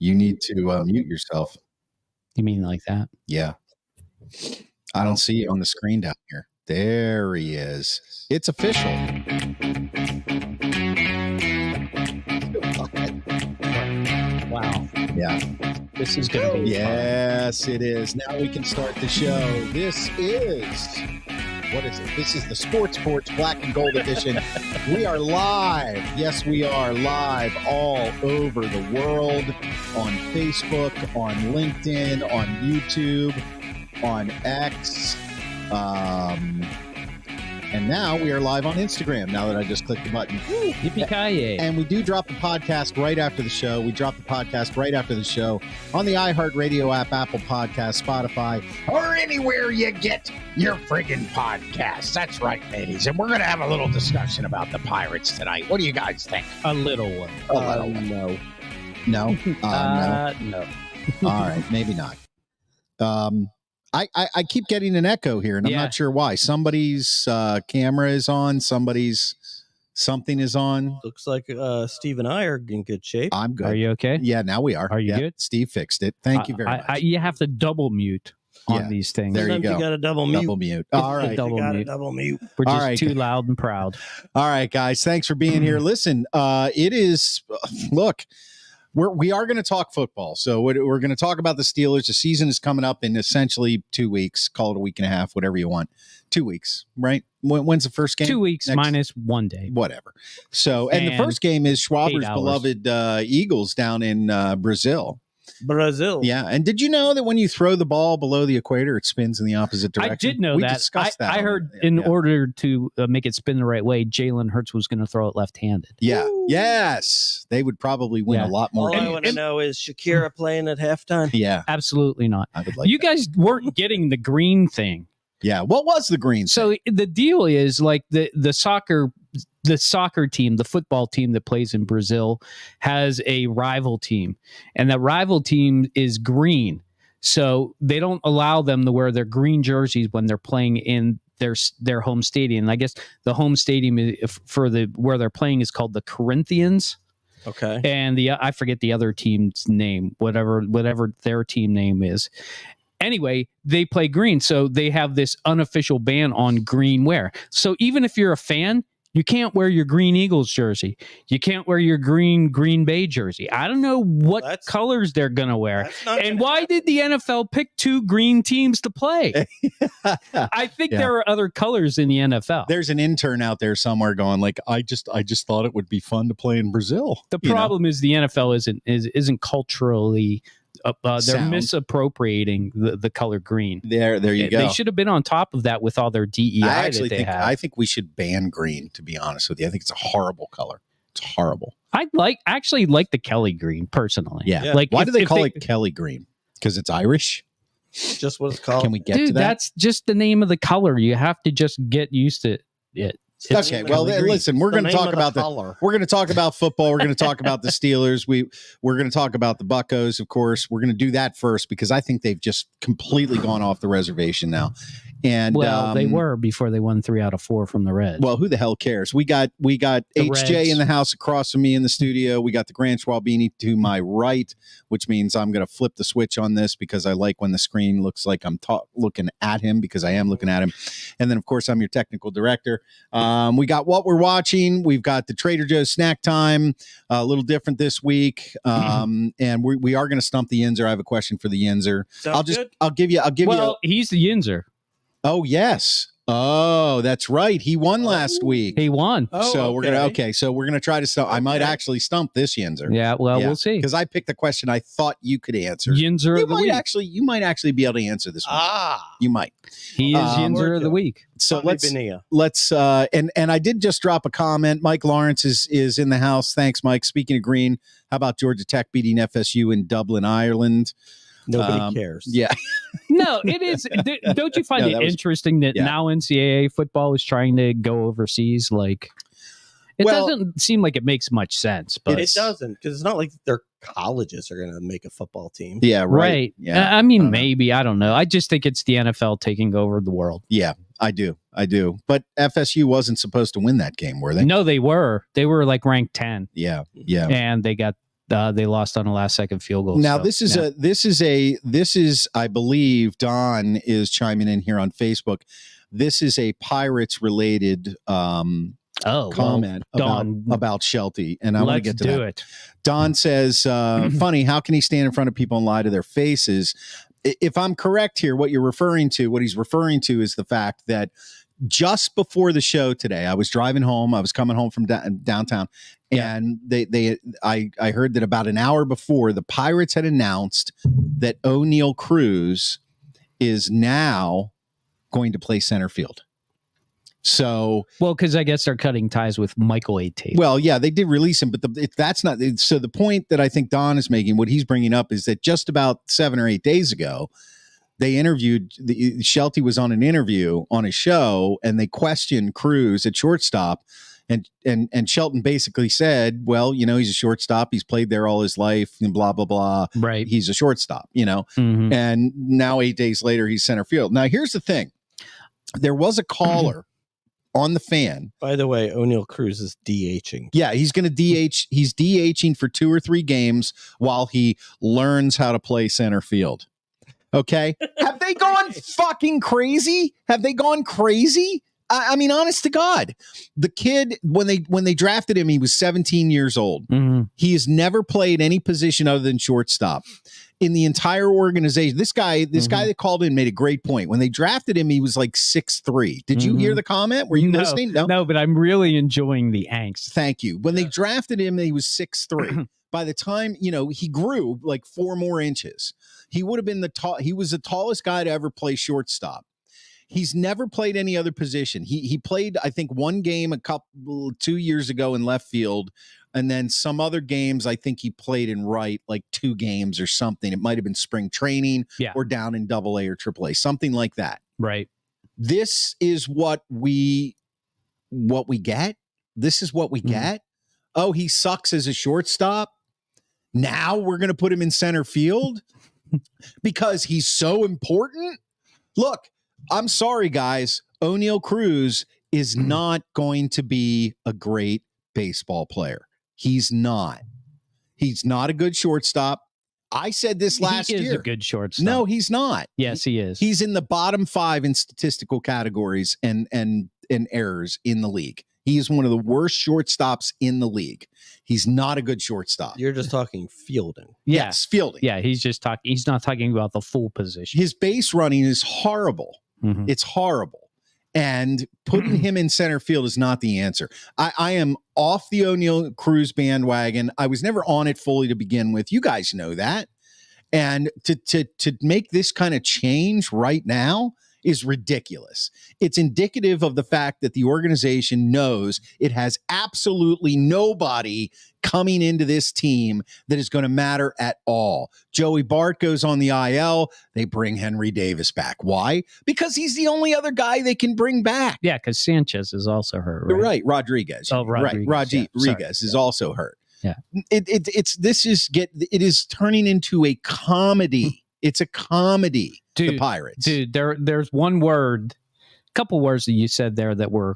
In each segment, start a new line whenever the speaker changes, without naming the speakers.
You need to mute yourself.
You mean like that?
Yeah. I don't see you on the screen down here. There he is. It's official.
Wow.
Yeah.
This is going to be
Yes, it is. Now we can start the show. This is, what is it? This is the Sports Porch Black and Gold Edition. We are live. Yes, we are live all over the world on Facebook, on LinkedIn, on YouTube, on X. And now we are live on Instagram, now that I just clicked the button.
Yippee-ki-yay.
And we do drop the podcast right after the show. We drop the podcast right after the show on the iHeartRadio app, Apple Podcasts, Spotify, or anywhere you get your friggin' podcasts. That's right, ladies. And we're going to have a little discussion about the Pirates tonight. What do you guys think?
A little one.
No. No?
No.
All right, maybe not. I keep getting an echo here, and I'm not sure why. Somebody's camera is on. Something is on.
Looks like Steve and I are in good shape.
I'm good.
Are you okay?
Yeah, now we are.
Are you good?
Steve fixed it. Thank you very much.
You have to double mute on these things.
There you go.
You got a double mute.
Double mute. All right.
Double mute.
We're just
All right.
too loud and proud.
All right, guys. Thanks for being here. Listen, it is, look, we are going to talk football. So we're going to talk about the Steelers. The season is coming up in essentially 2 weeks. Call it a week and a half, whatever you want. 2 weeks, right? When's the first game?
2 weeks minus 1 day.
Whatever. So, and the first game is Schwaber's beloved Eagles down in Brazil. Yeah. And did you know that when you throw the ball below the equator, it spins in the opposite direction?
I did know that. I heard in order to make it spin the right way, Jalen Hurts was going to throw it left-handed.
Yeah. Ooh. Yes. They would probably win a lot more.
All I want to know is Shakira playing at halftime?
Yeah.
Absolutely not.
I would like
you guys weren't getting the green thing.
Yeah. What was the green thing?
So the deal is like the soccer team, the football team that plays in Brazil has a rival team, and that rival team is green. So they don't allow them to wear their green jerseys when they're playing in their home stadium. And I guess the home stadium for where they're playing is called the Corinthians.
Okay.
And I forget the other team's name, whatever their team name is. Anyway, they play green, so they have this unofficial ban on green wear. So even if you're a fan, you can't wear your green Eagles jersey. You can't wear your green Green Bay jersey. I don't know what colors they're going to wear. And why did the NFL pick two green teams to play? I think there are other colors in the NFL.
There's an intern out there somewhere going like, I just thought it would be fun to play in Brazil.
The problem is the NFL isn't culturally they're misappropriating the color green.
There you go.
They should have been on top of that with all their DEI
I think we should ban green, to be honest with you. I think it's a horrible color. It's horrible.
I actually like the Kelly green personally.
Yeah. Like, why do they call it Kelly green? Because it's Irish?
Just what it's called.
Can we get to that?
That's just the name of the color. You have to just get used to it.
Okay, well, listen, we're going to talk about we're going to talk about football. We're going to talk about the Steelers. We're going to talk about the Buccos, of course. We're going to do that first because I think they've just completely gone off the reservation now. And
they were before they won 3 out of 4 from the Reds.
Well, who the hell cares? We got HJ Reds in the house across from me in the studio. We got the Grand Schwabini to my right, which means I'm going to flip the switch on this because I like when the screen looks like I'm looking at him, because I am looking at him. And then, of course, I'm your technical director. We got what we're watching. We've got the Trader Joe's snack time, a little different this week. And we are going to stump the Yinzer. I have a question for the Yinzer. I'll give you.
Well, he's the Yinzer.
Oh, yes. Oh, that's right. He won last week.
He won.
So we're gonna try to stump. I might actually stump this Yinzer.
Yeah, we'll see.
Because I picked the question I thought you could answer.
Yinzer of the week.
You might actually be able to answer this one. You might.
He is Yinzer of the week.
So let's and I did just drop a comment. Mike Lawrence is in the house. Thanks, Mike. Speaking of green, how about Georgia Tech beating FSU in Dublin, Ireland?
Nobody cares.
Yeah.
No, it is. Don't you find it interesting that now NCAA football is trying to go overseas? Like, it doesn't seem like it makes much sense. But
it doesn't, because it's not like their colleges are going to make a football team.
Yeah, right.
Yeah. I mean, maybe. I don't know. I just think it's the NFL taking over the world.
Yeah, I do. But FSU wasn't supposed to win that game, were they?
No, they were. They were like ranked 10.
Yeah.
And they got They lost on a last-second field goal.
Now,
so,
this is, I believe, Don is chiming in here on Facebook. This is a Pirates-related comment about Shelty, and I want to get to that.
It.
Don says, funny, how can he stand in front of people and lie to their faces? If I'm correct here, what he's referring to is the fact that just before the show today, I was driving home. I was coming home from downtown, and I heard that about an hour before, the Pirates had announced that O'Neal Cruz is now going to play center field. So,
well, because I guess they're cutting ties with Michael A. Tate.
Well, yeah, they did release him, but that's not. So the point that I think Don is making, what he's bringing up, is that just about 7 or 8 days ago, they interviewed Shelty was on an interview on a show, and they questioned Cruz at shortstop, and Shelton basically said, well, he's a shortstop, he's played there all his life, and blah blah blah.
Right,
he's a shortstop,
Mm-hmm.
And now 8 days later, he's center field. Now, here's the thing: there was a caller on the Fan.
By the way, O'Neal Cruz is DHing.
Yeah, he's going to DH. He's DHing for 2 or 3 games while he learns how to play center field. Okay. Have they gone fucking crazy? Have they gone crazy? I mean, honest to God, the kid, when they drafted him, he was 17 years old.
Mm-hmm.
He has never played any position other than shortstop in the entire organization. This guy that called in made a great point. When they drafted him, he was like 6'3". Did you hear the comment? Were you listening?
No, but I'm really enjoying the angst.
Thank you. When they drafted him, he was 6'3". By the time, he grew like 4 more inches. He would have been he was the tallest guy to ever play shortstop. He's never played any other position. He played, I think, 1 game 2 years ago in left field, and then some other games I think he played in right, like 2 games or something. It might have been spring training or down in AA or AAA, something like that.
Right.
This is what we get. This is what we get. Oh, he sucks as a shortstop. Now we're going to put him in center field because he's so important. Look, I'm sorry, guys. O'Neal Cruz is not going to be a great baseball player. He's not. He's not a good shortstop. I said this last year.
He is a good shortstop.
No, he's not.
Yes, he is.
He's in the bottom 5 in statistical categories and errors in the league. He is one of the worst shortstops in the league. He's not a good shortstop.
You're just talking fielding.
Yeah.
Yes, fielding.
Yeah, he's not talking about the full position.
His base running is horrible.
Mm-hmm.
It's horrible. And putting him in center field is not the answer. I am off the O'Neal Cruz bandwagon. I was never on it fully to begin with. You guys know that. And to make this kind of change right now is ridiculous. It's indicative of the fact that the organization knows it has absolutely nobody coming into this team that is going to matter at all. Joey Bart goes on the IL. They bring Henry Davis back. Why? Because he's the only other guy they can bring back.
Yeah, because Sanchez is also hurt. Right.
Rodriguez.
Oh, Rodriguez.
Right. Rodriguez is also hurt.
Yeah.
It is turning into a comedy. It's a comedy.
Dude,
the Pirates.
Dude, there's a couple words that you said there that were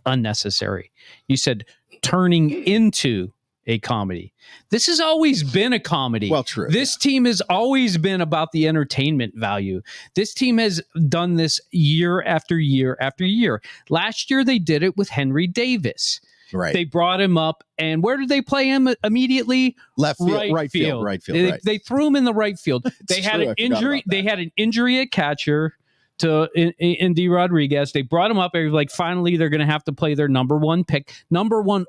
unnecessary. You said turning into a comedy. This has always been a comedy.
Well, true.
This team has always been about the entertainment value. This team has done this year after year after year. Last year, they did it with Henry Davis.
Right.
They brought him up, and where did they play him immediately?
Left field, right field.
They threw him in the right field. They had an injury. They had an injury at catcher to Indy Rodriguez. They brought him up. They were like, finally, they're going to have to play their number 1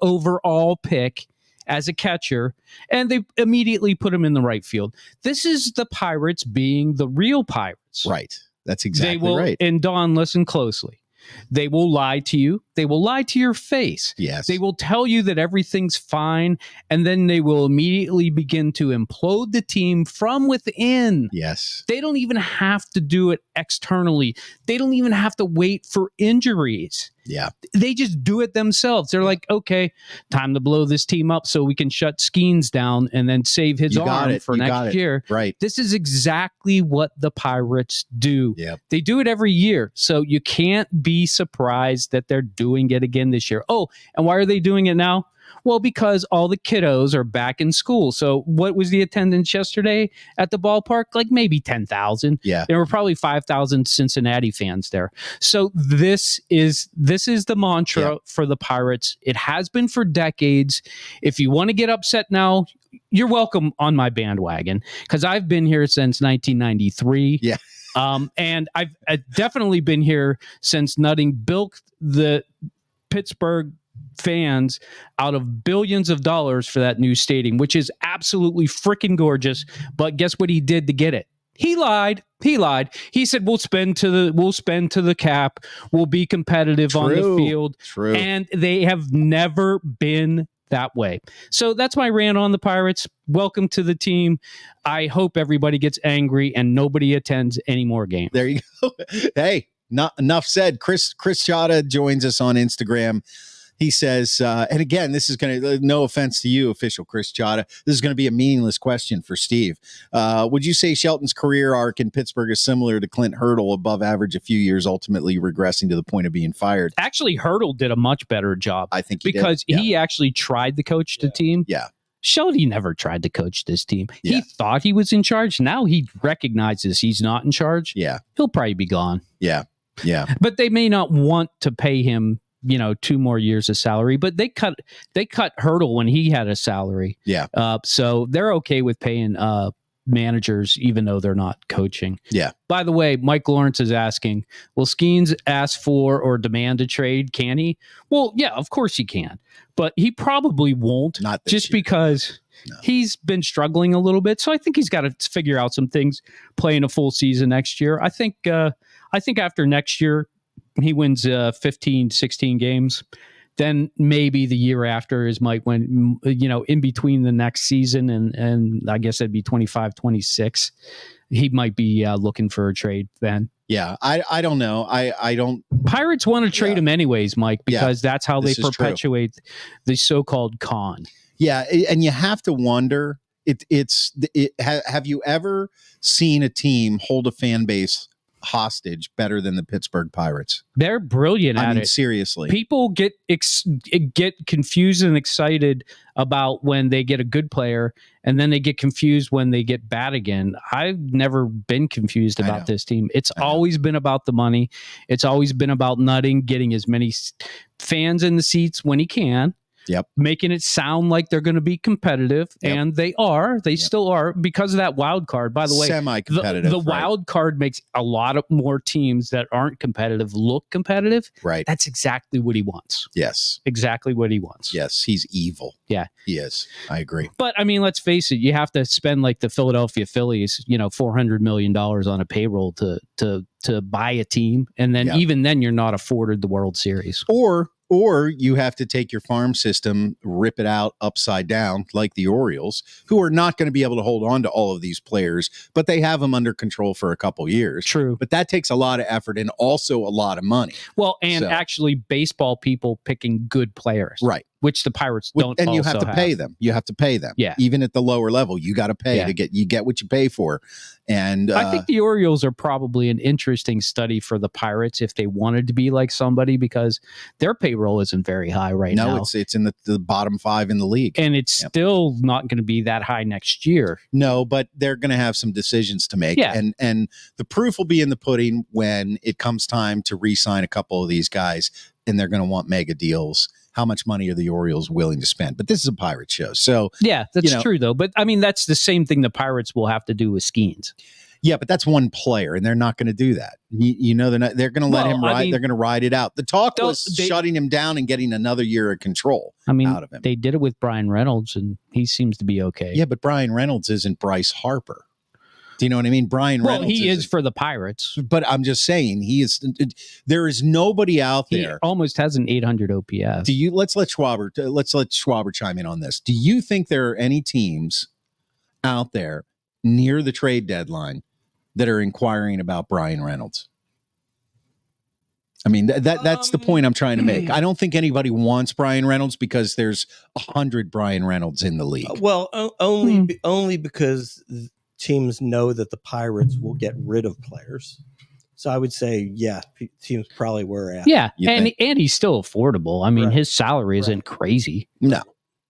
overall pick as a catcher, and they immediately put him in the right field. This is the Pirates being the real Pirates.
Right. That's exactly right.
And Don, listen closely. They will lie to you. They will lie to your face.
Yes.
They will tell you that everything's fine, and then they will immediately begin to implode the team from within.
Yes.
They don't even have to do it externally. They don't even have to wait for injuries.
Yeah.
They just do it themselves. They're like, okay, time to blow this team up so we can shut Skeens down and then save his arm for next year.
Right.
This is exactly what the Pirates do.
Yep.
They do it every year. So you can't be surprised that they're doing it again this year. Oh, and why are they doing it now? Well, because all the kiddos are back in school. So what was the attendance yesterday at the ballpark? Like maybe 10,000.
Yeah.
There were probably 5,000 Cincinnati fans there. So this is the mantra for the Pirates. It has been for decades. If you want to get upset now, you're welcome on my bandwagon, because I've been here since 1993.
Yeah.
And I've definitely been here since Nutting built the Pittsburgh fans out of billions of dollars for that new stadium, which is absolutely freaking gorgeous. But guess what he did to get it? He lied. He said, we'll spend to the cap. We'll be competitive on the field.
True.
And they have never been that way. So that's my rant on the Pirates. Welcome to the team. I hope everybody gets angry and nobody attends any more games.
There you go. Hey, not enough said. Chris Chata joins us on Instagram. He says, and again, this is going to, no offense to you, official Chris Chata, this is going to be a meaningless question for Steve. Would you say Shelton's career arc in Pittsburgh is similar to Clint Hurdle, above average a few years, ultimately regressing to the point of being fired?
Actually, Hurdle did a much better job.
I think he
because
did.
he actually tried to coach the team.
Yeah.
Shelty never tried to coach this team.
Yeah.
He thought he was in charge. Now he recognizes he's not in charge.
Yeah.
He'll probably be gone.
Yeah. Yeah.
But they may not want to pay him 2 more years of salary, but they cut Hurdle when he had a salary.
Yeah.
So they're okay with paying managers, even though they're not coaching.
Yeah.
By the way, Mike Lawrence is asking, will Skeens ask for or demand a trade? Can he? Well, yeah, of course he can, but he probably won't.
Not this
just
year.
because he's been struggling a little bit. So I think he's got to figure out some things playing a full season next year. I think after next year, he wins 15, 16 games, then maybe the year after is Mike when, in between the next season and I guess it'd be 25, 26. He might be looking for a trade then.
Yeah. I don't know. I don't.
Pirates want to trade him anyways, Mike, because that's how they perpetuate the so-called con.
Yeah. And you have to wonder, have you ever seen a team hold a fan base hostage better than the Pittsburgh Pirates?
They're brilliant at it.
Seriously.
People get confused and excited about when they get a good player, and then they get confused when they get bad again. I've never been confused about this team. It's always been about the money. It's always been about Nutting getting as many fans in the seats when he can.
Yep.
Making it sound like they're going to be competitive, and they are. They still are, because of that wild card. By the way,
semi-competitive.
The wild card makes a lot of more teams that aren't competitive look competitive.
Right.
That's exactly what he wants.
Yes.
Exactly what he wants.
Yes. He's evil.
Yeah.
He is. I agree.
But I mean, let's face it. You have to spend like the Philadelphia Phillies, $400 million on a payroll to buy a team, and then even then, you're not afforded the World Series.
Or you have to take your farm system, rip it out upside down, like the Orioles, who are not going to be able to hold on to all of these players, but they have them under control for a couple years.
True.
But that takes a lot of effort and also a lot of money.
Well, and actually baseball people picking good players.
Right.
Which the Pirates don't.
And you have to pay them. You have to pay them.
Yeah. Even
at the lower level, you got to pay to get what you pay for. And
I think the Orioles are probably an interesting study for the Pirates if they wanted to be like somebody, because their payroll isn't very high now.
No, it's in the bottom 5 in the league.
And it's still not going to be that high next year.
No, but they're going to have some decisions to make.
Yeah.
And the proof will be in the pudding when it comes time to re-sign a couple of these guys, and they're going to want mega deals. How much money are the Orioles willing to spend? But this is a Pirate show. So
yeah, that's true though. But I mean, that's the same thing the Pirates will have to do with Skeens.
Yeah, but that's one player, and they're not going to do that. They're going to let him ride. They're going to ride it out. The talk was shutting him down and getting another year of control out of him.
They did it with Brian Reynolds, and he seems to be okay.
Yeah, but Brian Reynolds isn't Bryce Harper. Do you know what I mean? Brian Reynolds.
Well, he is for the Pirates.
But I'm just saying, he is. There is nobody out there.
He almost has an 800 OPS.
Let's let Schwaber chime in on this. Do you think there are any teams out there near the trade deadline that are inquiring about Brian Reynolds? I mean, that's the point I'm trying to make. I don't think anybody wants Brian Reynolds because there's 100 Brian Reynolds in the league.
Well, only because teams know that the Pirates will get rid of players. So I would say, teams probably were at.
Yeah, and he's still affordable. I mean, his salary isn't crazy.
No.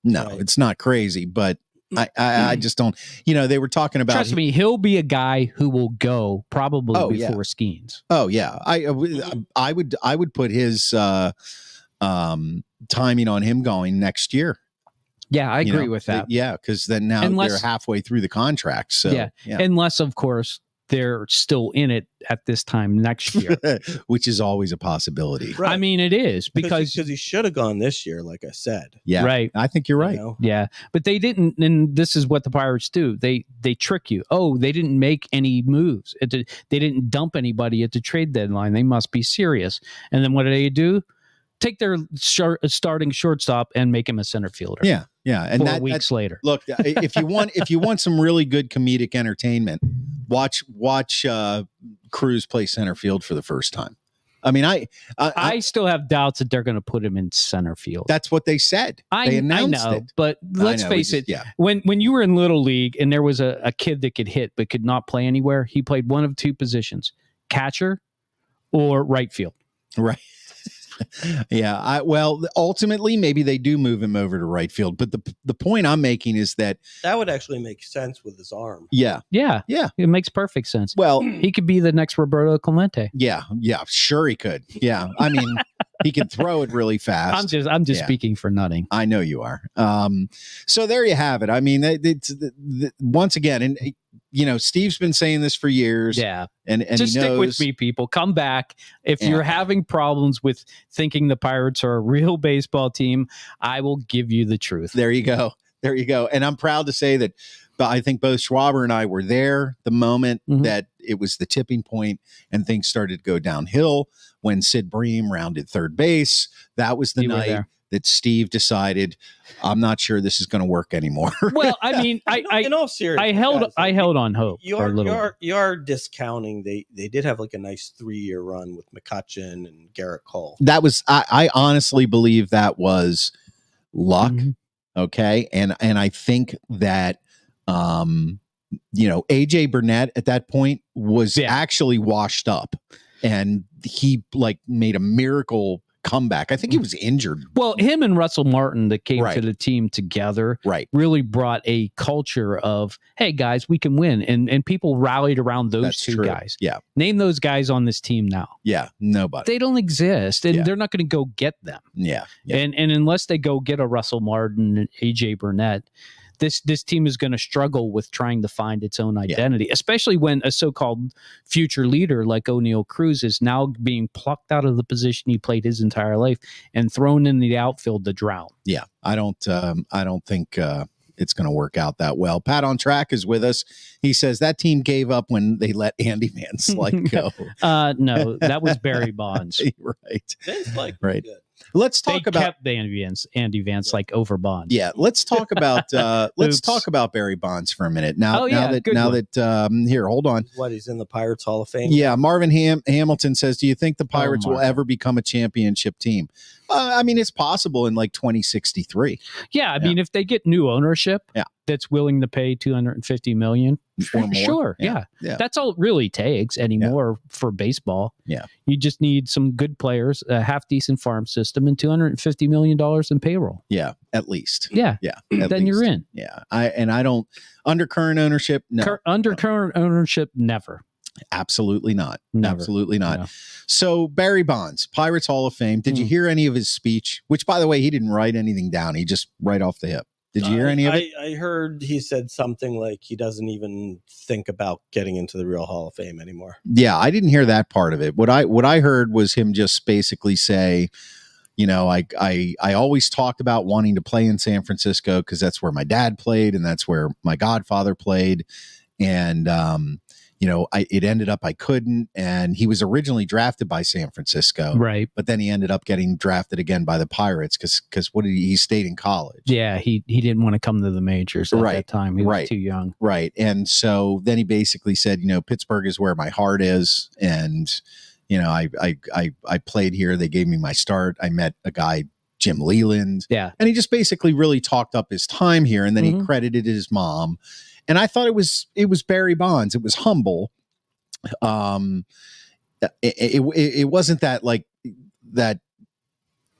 No,
Right.
it's not crazy, but I just don't. They were talking about.
Trust me, he'll be a guy who will go probably
Oh, yeah.
before Skeens.
Oh yeah, I would put his timing on him going next year.
Yeah, I agree with that.
Yeah, because then now they're halfway through the contract. So
yeah, unless of course they're still in it at this time next year,
which is always a possibility.
Right.
I mean, it is because
he should have gone this year, like I said.
Yeah,
right.
I think you're right.
Yeah, but they didn't, and this is what the Pirates do. They trick you. Oh, they didn't make any moves. They didn't dump anybody at the trade deadline. They must be serious. And then what do? Take their starting shortstop and make him a center fielder.
Yeah, and
4 weeks later.
Look, if you want some really good comedic entertainment, watch Cruz play center field for the first time. I mean, I
still have doubts that they're going to put him in center field.
That's what they said. They announced it.
But let's face it. Yeah. When you were in Little League and there was a kid that could hit but could not play anywhere, he played one of two positions: catcher or right field.
Right. Yeah. Well, ultimately, maybe they do move him over to right field. But the point I'm making is that
would actually make sense with his arm.
Yeah.
It makes perfect sense.
Well,
he could be the next Roberto Clemente.
Yeah. Sure, he could. Yeah. I mean, he can throw it really fast.
I'm just speaking for nutting.
I know you are. So there you have it. I mean, it's once again, and Steve's been saying this for years.
Yeah.
And
just
he knows,
stick with me, people. Come back. If you're having problems with thinking the Pirates are a real baseball team, I will give you the truth.
There you go. And I'm proud to say that I think both Schwaber and I were there the moment that it was the tipping point and things started to go downhill when Sid Bream rounded third base. That was the night that Steve decided, I'm not sure this is going to work anymore.
Well, I mean,
in all seriousness,
I held on hope.
You're discounting. They did have like a nice 3-year run with McCutcheon and Garrett Cole.
That was, I honestly believe that was luck. Okay. And I think that, AJ Burnett at that point was actually washed up and he made a miracle comeback. I think he was injured.
Well, him and Russell Martin that came to the team together really brought a culture of, hey guys, we can win. And people rallied around those two guys.
Yeah.
Name those guys on this team now.
Yeah. Nobody.
They don't exist. And they're not going to go get them.
Yeah.
And unless they go get a Russell Martin and AJ Burnett, this team is going to struggle with trying to find its own identity, especially when a so-called future leader like O'Neal Cruz is now being plucked out of the position he played his entire life and thrown in the outfield to drown.
Yeah, I don't think it's going to work out that well. Pat on Track is with us. He says that team gave up when they let Andy Van Slyke go.
No, that was Barry Bonds.
Right.
Van Slyke
right.
Good.
Let's talk about
kept Andy Van Slyke over Bonds.
Yeah, let's talk about talk about Barry Bonds for a minute. Now that here, hold on.
What, he's in the Pirates Hall of Fame?
Yeah, Marvin Hamilton says, "Do you think the Pirates will ever become a championship team?" I mean, it's possible in 2063.
Yeah, I mean, if they get new ownership that's willing to pay $250 million,
or more.
Sure, yeah. That's all it really takes anymore for baseball.
Yeah,
you just need some good players, a half decent farm system, and $250 million in payroll.
Yeah, at least.
Yeah. Then you're in.
Yeah, I don't undercurrent ownership. No,
undercurrent ownership, never.
Absolutely not.
Never.
Absolutely not.
No.
So Barry Bonds, Pirates Hall of Fame. Did you hear any of his speech? Which, by the way, he didn't write anything down. He just right off the hip. Did you hear any of it?
I heard he said something like he doesn't even think about getting into the real Hall of Fame anymore.
Yeah, I didn't hear that part of it. What I heard was him just basically say, I always talked about wanting to play in San Francisco because that's where my dad played and that's where my godfather played. And it ended up I couldn't, and he was originally drafted by San Francisco,
right?
But then he ended up getting drafted again by the Pirates because he stayed in college.
Yeah, he didn't want to come to the majors at that time. He was too young,
right? And so then he basically said, Pittsburgh is where my heart is, and I played here. They gave me my start. I met a guy, Jim Leland, and he just basically really talked up his time here, and then he credited his mom. And I thought it was Barry Bonds. It was humble. It wasn't that like that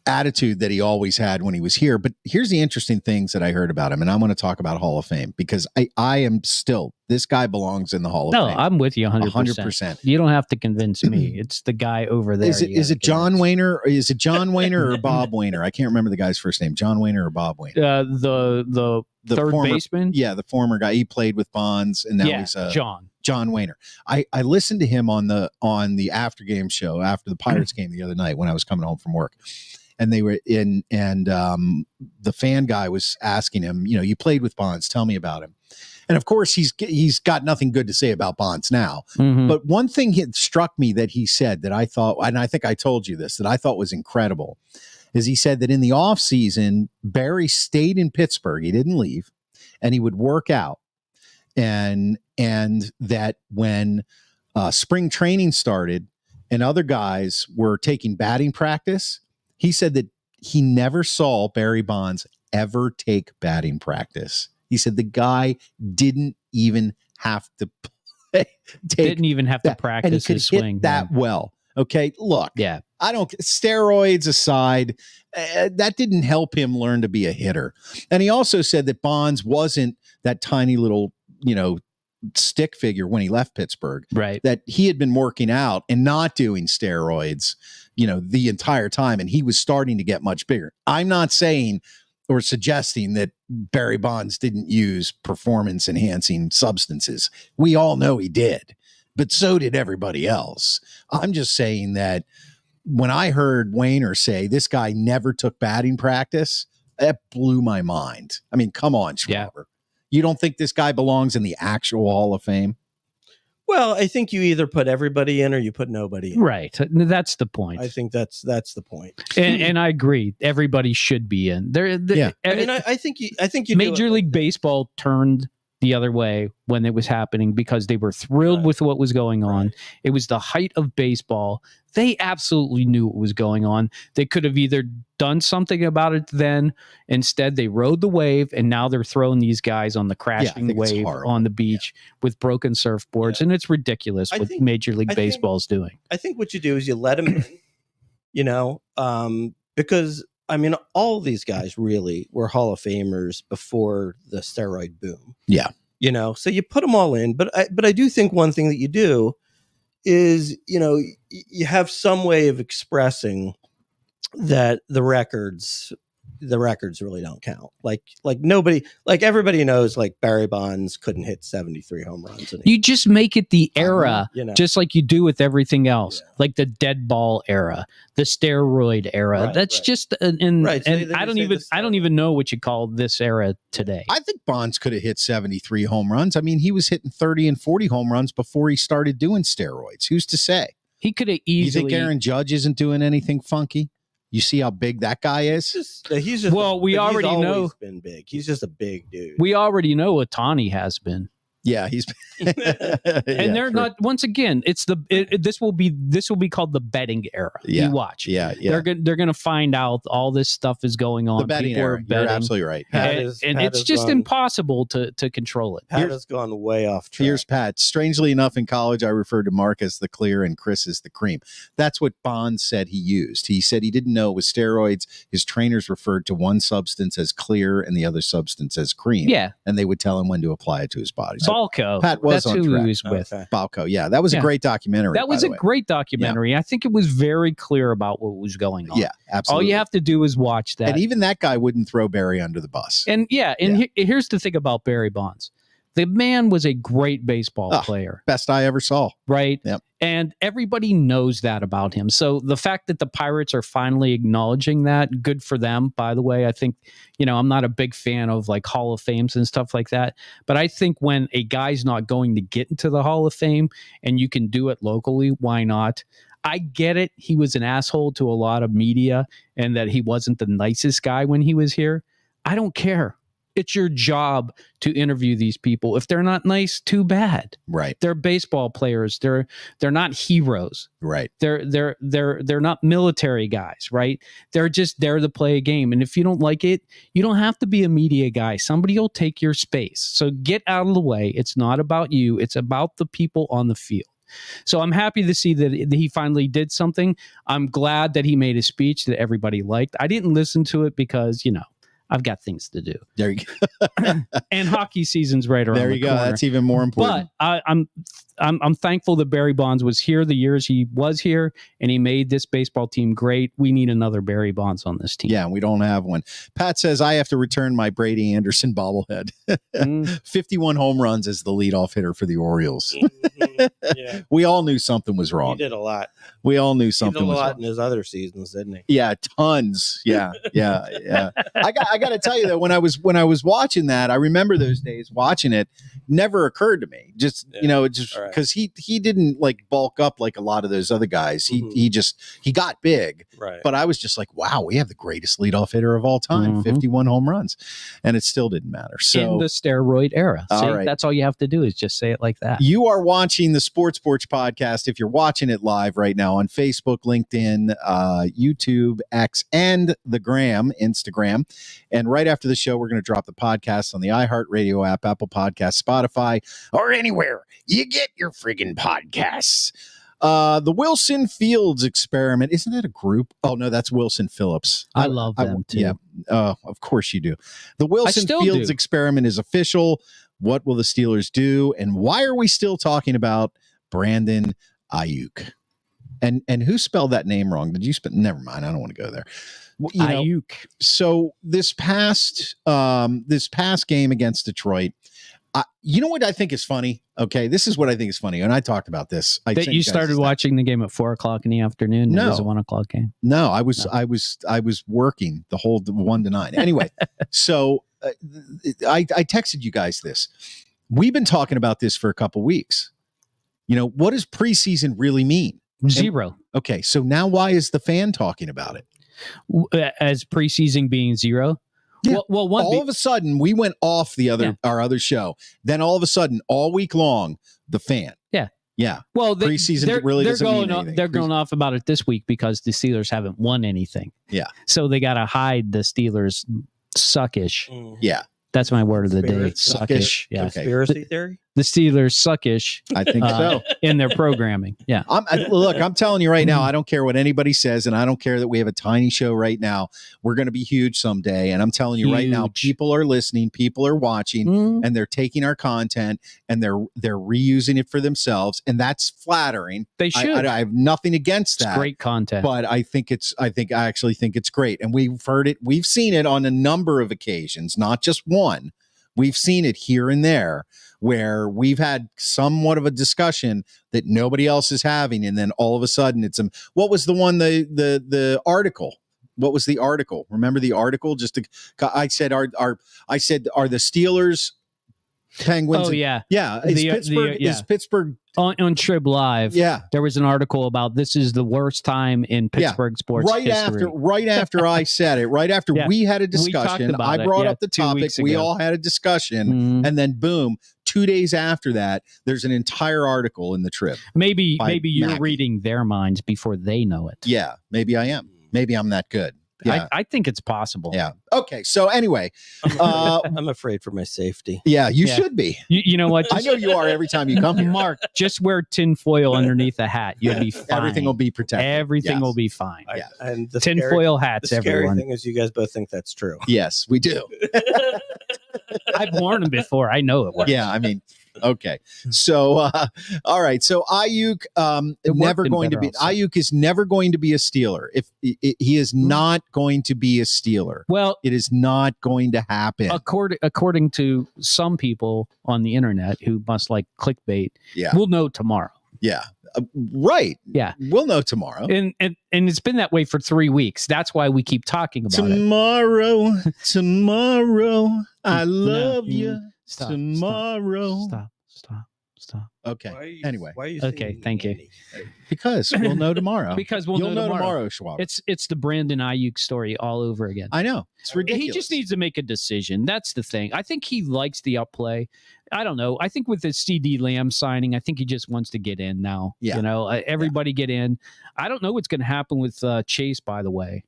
attitude that he always had when he was here. But here's the interesting things that I heard about him, and I want to talk about Hall of Fame because I am still, this guy belongs in the Hall of Fame.
No, I'm with you 100%. You don't have to convince me. It's the guy over there.
Is it John Wayner? Is it John Wayner or Bob Wayner? I can't remember the guy's first name. John Wayner or Bob Wayner?
The third
former
baseman?
Yeah, the former guy. He played with Bonds, and now he's John Wayner. I listened to him on the after game show after the Pirates game the other night when I was coming home from work. And they were in, and the fan guy was asking him, you played with Bonds, tell me about him. And of course, he's got nothing good to say about Bonds now. Mm-hmm. But one thing that struck me that he said that I thought, and I think I told you this, that I thought was incredible, is he said that in the offseason, Barry stayed in Pittsburgh. He didn't leave, and he would work out. And that when spring training started and other guys were taking batting practice, he said that he never saw Barry Bonds ever take batting practice. He said the guy didn't even have to
practice
and he could
his swing
hit that well. Okay, look, steroids aside, that didn't help him learn to be a hitter. And he also said that Bonds wasn't that tiny little, stick figure when he left Pittsburgh,
right?
That he had been working out and not doing steroids, the entire time. And he was starting to get much bigger. I'm not saying or suggesting that Barry Bonds didn't use performance enhancing substances. We all know he did, but so did everybody else. I'm just saying that when I heard Wayner say this guy never took batting practice, that blew my mind. I mean, come on, Schwarber. Yeah. You don't think this guy belongs in the actual Hall of Fame?
Well, I think you either put everybody in or you put nobody in.
Right. That's the point.
I think that's the point.
And I agree. Everybody should be in.
I think you
Major League Baseball turned the other way when it was happening because they were thrilled with what was going on. Right. It was the height of baseball. They absolutely knew what was going on. They could have either done something about it then. Instead, they rode the wave, and now they're throwing these guys on the crashing wave on the beach with broken surfboards. And it's ridiculous what Major League Baseball is doing.
I think what you do is you let them in, because, all these guys really were Hall of Famers before the steroid boom.
Yeah.
So you put them all in. But I do think one thing that you do is, you have some way of expressing that the records really don't count. Like nobody, like everybody knows, like Barry Bonds couldn't hit 73 home runs.
You just make it the era, just like you do with everything else, like the dead ball era, the steroid era. Right, That's just and I don't even know what you call this era today.
I think Bonds could have hit 73 home runs. I mean, he was hitting 30 and 40 home runs before he started doing steroids. Who's to say?
He could have easily.
You think Aaron Judge isn't doing anything funky? You see how big that guy is?
He's always been big. He's just a big dude.
We already know Ohtani has been.
Yeah, he's
and they're not. Once again, it's this will be called the betting era.
Yeah,
you watch.
Yeah.
They're gonna find out all this stuff is going on.
The betting era. You're absolutely right.
And it's just impossible to control it.
Pat has gone way off track.
Here's Pat. Strangely enough, in college, I referred to Mark as the clear and Chris as the cream. That's what Bonds said he used. He said he didn't know it was steroids. His trainers referred to one substance as clear and the other substance as cream.
Yeah,
and they would tell him when to apply it to his body.
Balco.
Pat was
That's
on
who
track.
he was with.
Okay.
Balco. Yeah, that was a great documentary.
That was a great documentary. I think it was very clear about what was going on.
Yeah, absolutely.
All you have to do is watch that.
And even that guy wouldn't throw Barry under the bus.
And here's the thing about Barry Bonds. The man was a great baseball player.
Best I ever saw.
Right?
Yep.
And everybody knows that about him. So the fact that the Pirates are finally acknowledging that, good for them, by the way. I think, I'm not a big fan of like Hall of Fames and stuff like that. But I think when a guy's not going to get into the Hall of Fame and you can do it locally, why not? I get it. He was an asshole to a lot of media and that he wasn't the nicest guy when he was here. I don't care. It's your job to interview these people. If they're not nice, too bad.
Right.
They're baseball players. They're not heroes.
Right.
They're not military guys, right? They're just there to play a game. And if you don't like it, you don't have to be a media guy. Somebody will take your space. So get out of the way. It's not about you. It's about the people on the field. So I'm happy to see that he finally did something. I'm glad that he made a speech that everybody liked. I didn't listen to it because, I've got things to do.
There you go.
And hockey season's right around
There you
the
go.
corner.
That's even more important.
But I'm thankful that Barry Bonds was here the years he was here, and he made this baseball team great. We need another Barry Bonds on this team.
Yeah, we don't have one. Pat says, I have to return my Brady Anderson bobblehead. 51 home runs as the leadoff hitter for the Orioles.
Yeah.
We all knew something was wrong.
He did a lot.
We all knew something was wrong.
In his other seasons, didn't he?
Yeah, tons. Yeah. I got to tell you though, when I was watching that, I remember those days watching it. Never occurred to me. Just because he didn't like bulk up like a lot of those other guys. He got big.
Right.
But I was just like, wow, we have the greatest leadoff hitter of all time, 51 home runs, and it still didn't matter. So
in the steroid era. See,
all right.
That's all you have to do is just say it like that.
You are watching the Sports Porch podcast. If you're watching it live right now on Facebook, LinkedIn, YouTube, X, and the Instagram. And right after the show, we're going to drop the podcast on the iHeartRadio app, Apple Podcasts, Spotify, or anywhere you get your friggin' podcasts. The Wilson Fields experiment. Isn't that a group? Oh, no, that's Wilson Phillips.
I love them too.
Yeah, of course you do. The Wilson Fields experiment is official. What will the Steelers do? And why are we still talking about Brandon Ayuk? And who spelled that name wrong? Did you spell? Never mind. I don't want to go there.
Ayuk.
So this past game against Detroit, you know what I think is funny? Okay, this is what I think is funny, and I talked about this.
That you started watching the game at 4:00 in the afternoon.
No,
it was a 1:00 game.
No, I was working the whole 1 to 9. Anyway, so I texted you guys this. We've been talking about this for a couple weeks. What does preseason really mean?
Zero.
Okay, so now why is the fan talking about it?
As preseason being zero?
Yeah. Well, all of a sudden we went off our other show. Then all of a sudden, all week long, the fan. Yeah.
Well,
preseason really doesn't mean anything.
They're going off about it this week because the Steelers haven't won anything.
Yeah.
So they got to hide the Steelers suckish.
Yeah.
That's my word of the day.
Suckish.
Yeah.
Okay.
Conspiracy theory?
The Steelers suckish.
I think so.
In their programming. Yeah.
I'm telling you right now, I don't care what anybody says, and I don't care that we have a tiny show right now. We're going to be huge someday. And I'm telling you right now, people are listening, people are watching, and they're taking our content and they're reusing it for themselves. And that's flattering.
They should.
I have nothing against that.
It's great content.
But I actually think it's great. And we've heard it, we've seen it on a number of occasions, not just one. We've seen it here and there where we've had somewhat of a discussion that nobody else is having. And then all of a sudden what was the one, the article? What was the article? Remember the article? I said, are the Steelers Penguins?
Oh, yeah.
Yeah. Is Pittsburgh
on Trib Live?
Yeah.
There was an article about this is the worst time in Pittsburgh sports history.
Right after I said it, right after we had a discussion, I brought up the topic. We all had a discussion, and then boom, 2 days after that, there's an entire article in the Trib.
Maybe you're reading their minds before they know it.
Yeah, maybe I am. Maybe I'm that good. Yeah.
I think it's possible.
Yeah. Okay. So anyway,
I'm afraid for my safety.
Yeah, you should be.
You know what?
I know you are every time you come here.
Mark, just wear tin foil underneath a hat. You'll be fine.
Everything will be protected.
Everything will be fine.
Yeah.
And the
tin foil hats,
the scary
everyone.
thing is you guys both think that's true.
Yes, we do.
I've worn them before. I know it works.
Yeah, I mean, okay. So, all right. So Ayuk, Ayuk is never going to be a Steeler. He is not going to be a Steeler.
Well,
it is not going to happen.
According to some people on the internet who must like clickbait, we'll know tomorrow.
Yeah. Right.
Yeah.
We'll know tomorrow.
And it's been that way for 3 weeks. That's why we keep talking about it.
Tomorrow, I love you.
Stop,
tomorrow.
Stop.
Okay. Anyway.
Why are you
okay. Thank you.
Because we'll know tomorrow.
You'll
know tomorrow, Schwab.
It's the Brandon Ayuk story all over again.
I know. It's ridiculous.
He just needs to make a decision. That's the thing. I think he likes the upplay. I don't know. I think with the CD Lamb signing, I think he just wants to get in now.
Yeah.
You know, everybody get in. I don't know what's going to happen with Chase, by the way.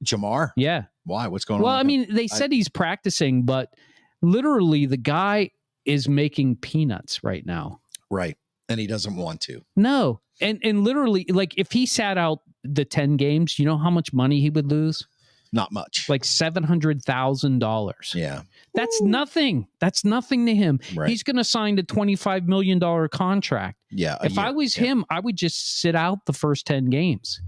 Jamar?
Yeah.
Why? What's going on?
Well, I mean, they said he's practicing, but literally the guy is making peanuts right now.
Right. And he doesn't want to.
No. And literally, like, if he sat out the 10 games, you know how much money he would lose?
Not much.
Like $700,000.
Yeah.
That's nothing. That's nothing to him.
Right.
He's going to sign the $25 million contract.
Yeah.
If I was him, I would just sit out the first 10 games.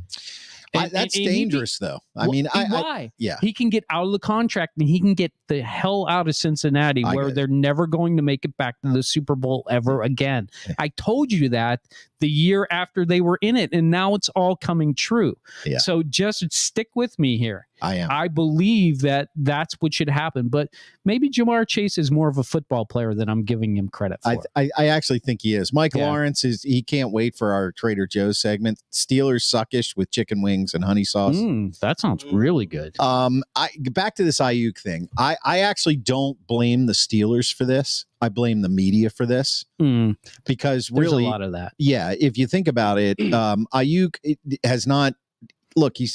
That's dangerous, though. I mean,
why?
Yeah.
He can get out of the contract and he can get the hell out of Cincinnati, where they're never going to make it back to the Super Bowl ever again. I told you that the year after they were in it, and now it's all coming true. Yeah. So just stick with me here. I believe that that's what should happen, but maybe Jamar Chase is more of a football player than I'm giving him credit for.
I actually think he is. Mike Lawrence he can't wait for our Trader Joe's segment. Steelers suckish with chicken wings and honey sauce.
That sounds really good.
Back to this Ayuk thing. I actually don't blame the Steelers for this. I blame the media for this because
there's
really
a lot of that.
Yeah, if you think about it, Ayuk has not. Look, he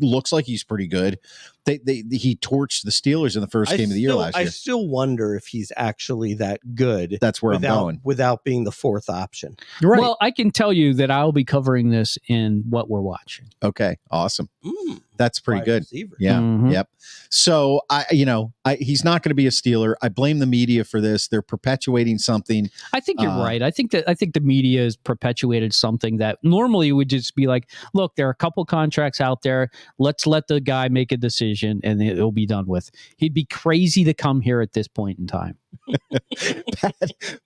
looks like he's pretty good. He torched the Steelers in the first game of the year last year.
I still wonder if he's actually that good.
That's where I'm going.
Without being the fourth option.
Right. Well, I can tell you that I'll be covering this in what we're watching.
Okay, awesome. That's pretty good.
Receiver.
Yeah. Yep. So he's not going to be a Steeler. I blame the media for this. They're perpetuating something.
I think you're right. I think the media has perpetuated something that normally would just be like, look, there are a couple contracts out there. Let's let the guy make a decision and it'll be done with. He'd be crazy to come here at this point in time.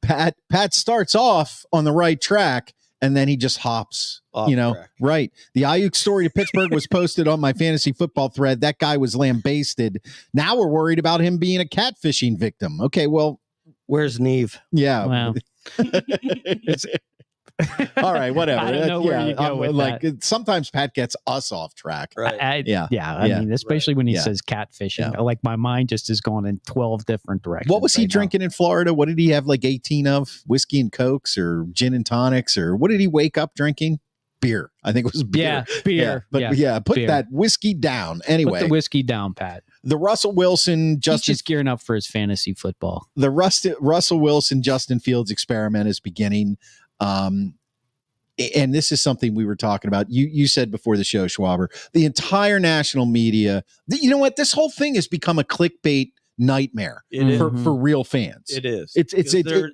Pat starts off on the right track. And then he just hops, track. Right. The Ayuk story to Pittsburgh was posted on my fantasy football thread. That guy was lambasted. Now we're worried about him being a catfishing victim. Okay, well.
Where's Neve?
Yeah.
Wow.
All right, whatever.
I don't know where you go with that.
Sometimes Pat gets us off track.
Right.
I mean, especially when he says catfishing. Like my mind just is going in 12 different directions.
What was he drinking in Florida? What did he have, like 18 of? Whiskey and Cokes or gin and tonics? Or what did he wake up drinking? Beer. I think it was beer.
Yeah, beer.
Put
beer.
That whiskey down. Anyway.
Put the whiskey down, Pat.
The Russell Wilson,
He's just gearing up for his fantasy football.
The Russell Wilson, Justin Fields experiment is beginning. And this is something we were talking about. You said before the show, Schwaber, the entire national media, you know what? This whole thing has become a clickbait nightmare for real fans.
It is.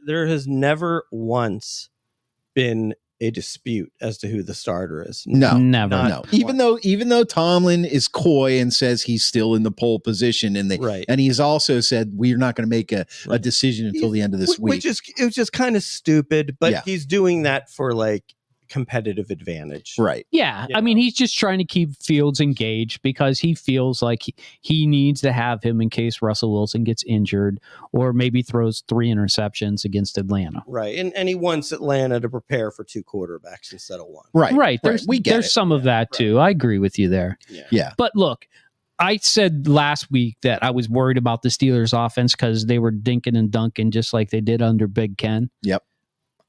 There has never once been a dispute as to who the starter is.
No, never.
No. Even though Tomlin is coy and says he's still in the pole position, and and he's also said we're not going to make a decision until the end of this week.
It was just kind of stupid, but he's doing that for like competitive advantage.
Right.
Yeah. I mean, he's just trying to keep Fields engaged because he feels like he needs to have him in case Russell Wilson gets injured or maybe throws 3 interceptions against Atlanta.
Right. And he wants Atlanta to prepare for 2 quarterbacks instead of 1.
Right. There's some of that too. I agree with you there.
Yeah.
But look, I said last week that I was worried about the Steelers offense because they were dinking and dunking just like they did under Big Ken.
Yep.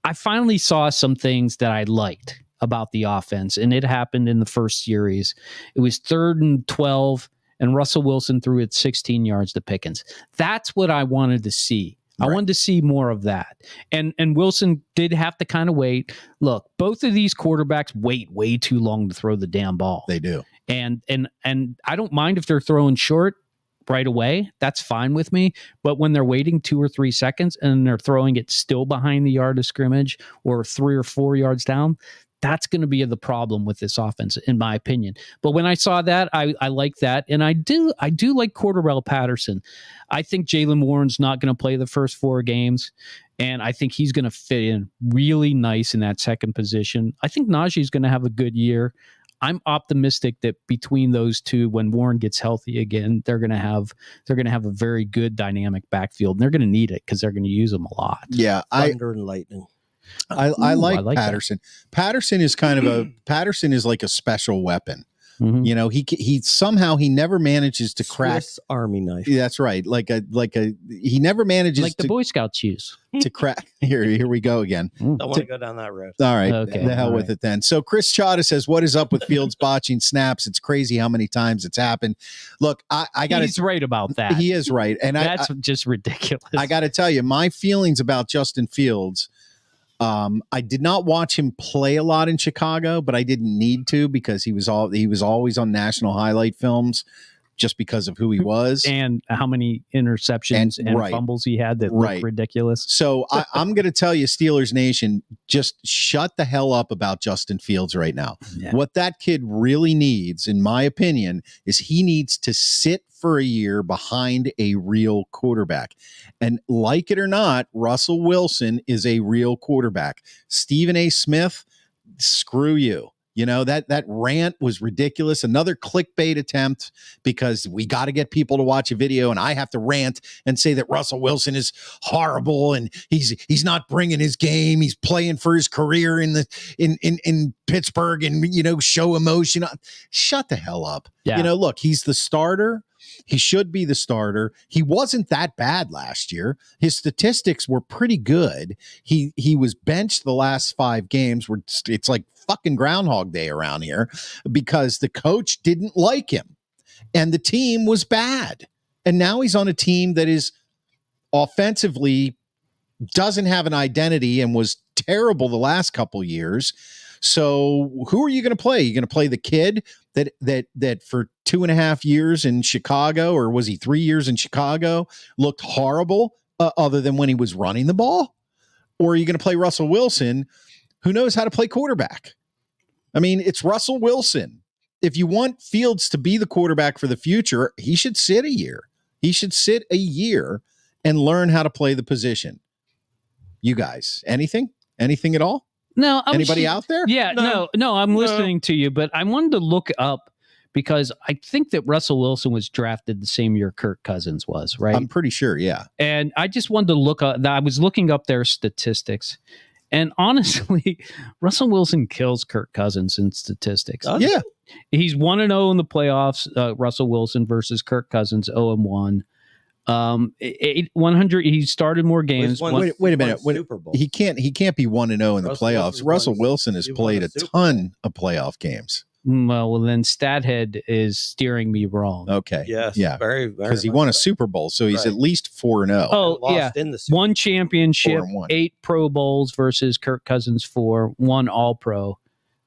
I finally saw some things that I liked about the offense, and it happened in the first series. It was 3rd and 12, and Russell Wilson threw it 16 yards to Pickens. That's what I wanted to see. I wanted to see more of that. And Wilson did have to kind of wait. Look, both of these quarterbacks wait way too long to throw the damn ball.
They do.
And I don't mind if they're throwing short right away. That's fine with me. But when they're waiting 2 or 3 seconds and they're throwing it still behind the yard of scrimmage or 3 or 4 yards down, that's going to be the problem with this offense, in my opinion. But when I saw that, I like that. And I do like Cordarrelle Patterson. I think Jaylen Warren's not going to play the first 4 games. And I think he's going to fit in really nice in that second position. I think Najee's going to have a good year. I'm optimistic that between those two, when Warren gets healthy again, they're going to have a very good dynamic backfield, and they're going to need it because they're going to use them a lot.
Yeah,
thunder and lightning.
I like Patterson. That. Patterson is like a special weapon. Mm-hmm. You know, he somehow never manages to crack
Swiss Army knife.
Yeah, that's right. He never manages
like the Boy Scouts use
to crack. Here we go again.
Don't want to go down that road.
All right, okay. The hell with it then. So Chris Chada says, "What is up with Fields botching snaps? It's crazy how many times it's happened." Look, I got.
He's right about that.
He is right, and
that's just ridiculous.
I got to tell you, my feelings about Justin Fields. I did not watch him play a lot in Chicago, but I didn't need to because he was always on national highlight films just because of who he was
and how many interceptions and fumbles he had that looked ridiculous.
So I'm going to tell you, Steelers Nation, just shut the hell up about Justin Fields right now. Yeah. What that kid really needs, in my opinion, is he needs to sit for a year behind a real quarterback. And like it or not, Russell Wilson is a real quarterback. Stephen A. Smith, screw you. You know, that rant was ridiculous. Another clickbait attempt because we got to get people to watch a video and I have to rant and say that Russell Wilson is horrible and he's not bringing his game. He's playing for his career in Pittsburgh and, you know, show emotion. Shut the hell up. Yeah. You know, look, he's the starter. He should be the starter. He wasn't that bad last year. His statistics were pretty good. He was benched the last 5 games where it's like fucking Groundhog Day around here because the coach didn't like him and the team was bad. And now he's on a team that is offensively doesn't have an identity and was terrible the last couple years. So who are you going to play? You're going to play the kid that for 2.5 years in Chicago, or was he 3 years in Chicago, looked horrible other than when he was running the ball? Or are you going to play Russell Wilson, who knows how to play quarterback? I mean, it's Russell Wilson. If you want Fields to be the quarterback for the future, he should sit a year. He should sit a year and learn how to play the position. You guys, anything at all?
No.
Anybody out there?
Yeah, no, I'm listening to you, but I wanted to look up because I think that Russell Wilson was drafted the same year Kirk Cousins was, right?
I'm pretty sure, yeah.
And I just wanted to look up, I was looking up their statistics. And honestly, Russell Wilson kills Kirk Cousins in statistics.
Yeah.
He's 1-0 in the playoffs, Russell Wilson versus Kirk Cousins, 0-1. 100. He started more games.
Wait a minute. Super Bowl. He can't be 1-0 in the playoffs. Russell Wilson has played a ton of playoff games.
Well, then Stathead is steering me wrong.
Okay.
Yes.
Yeah.
Very.
Because he won a Super Bowl, so he's at least 4-0.
Oh, yeah. One championship, 8 Pro Bowls versus Kirk Cousins 4, 1 All-Pro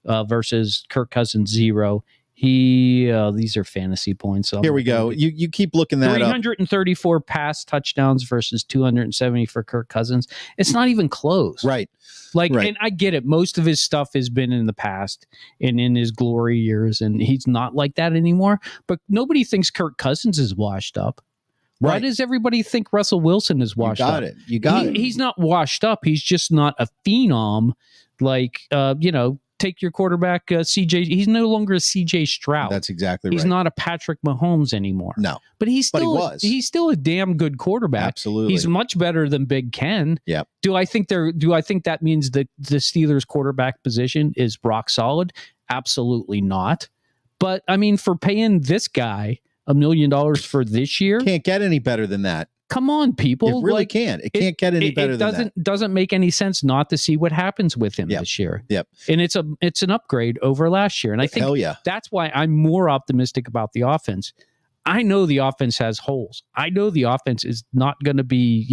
versus Kirk Cousins 0. These are fantasy points. So
here we go. You keep looking that
334 pass touchdowns versus 270 for Kirk Cousins. It's not even close.
Right.
And I get it. Most of his stuff has been in the past and in his glory years, and he's not like that anymore. But nobody thinks Kirk Cousins is washed up. Right. Why does everybody think Russell Wilson is washed up?
You got it.
He's not washed up. He's just not a phenom like, take your quarterback, CJ. He's no longer a CJ Stroud.
That's exactly right.
He's not a Patrick Mahomes anymore.
No.
But he was. He's still a damn good quarterback.
Absolutely.
He's much better than Big Ken.
Yeah.
Do I think that means that the Steelers quarterback position is rock solid? Absolutely not. But I mean, for paying this guy $1 million for this year,
can't get any better than that.
Come on, people.
It really can't. It can't get any better than that.
It doesn't make any sense not to see what happens with him this year.
Yep.
And it's an upgrade over last year. And I think that's why I'm more optimistic about the offense. I know the offense has holes. I know the offense is not going to be,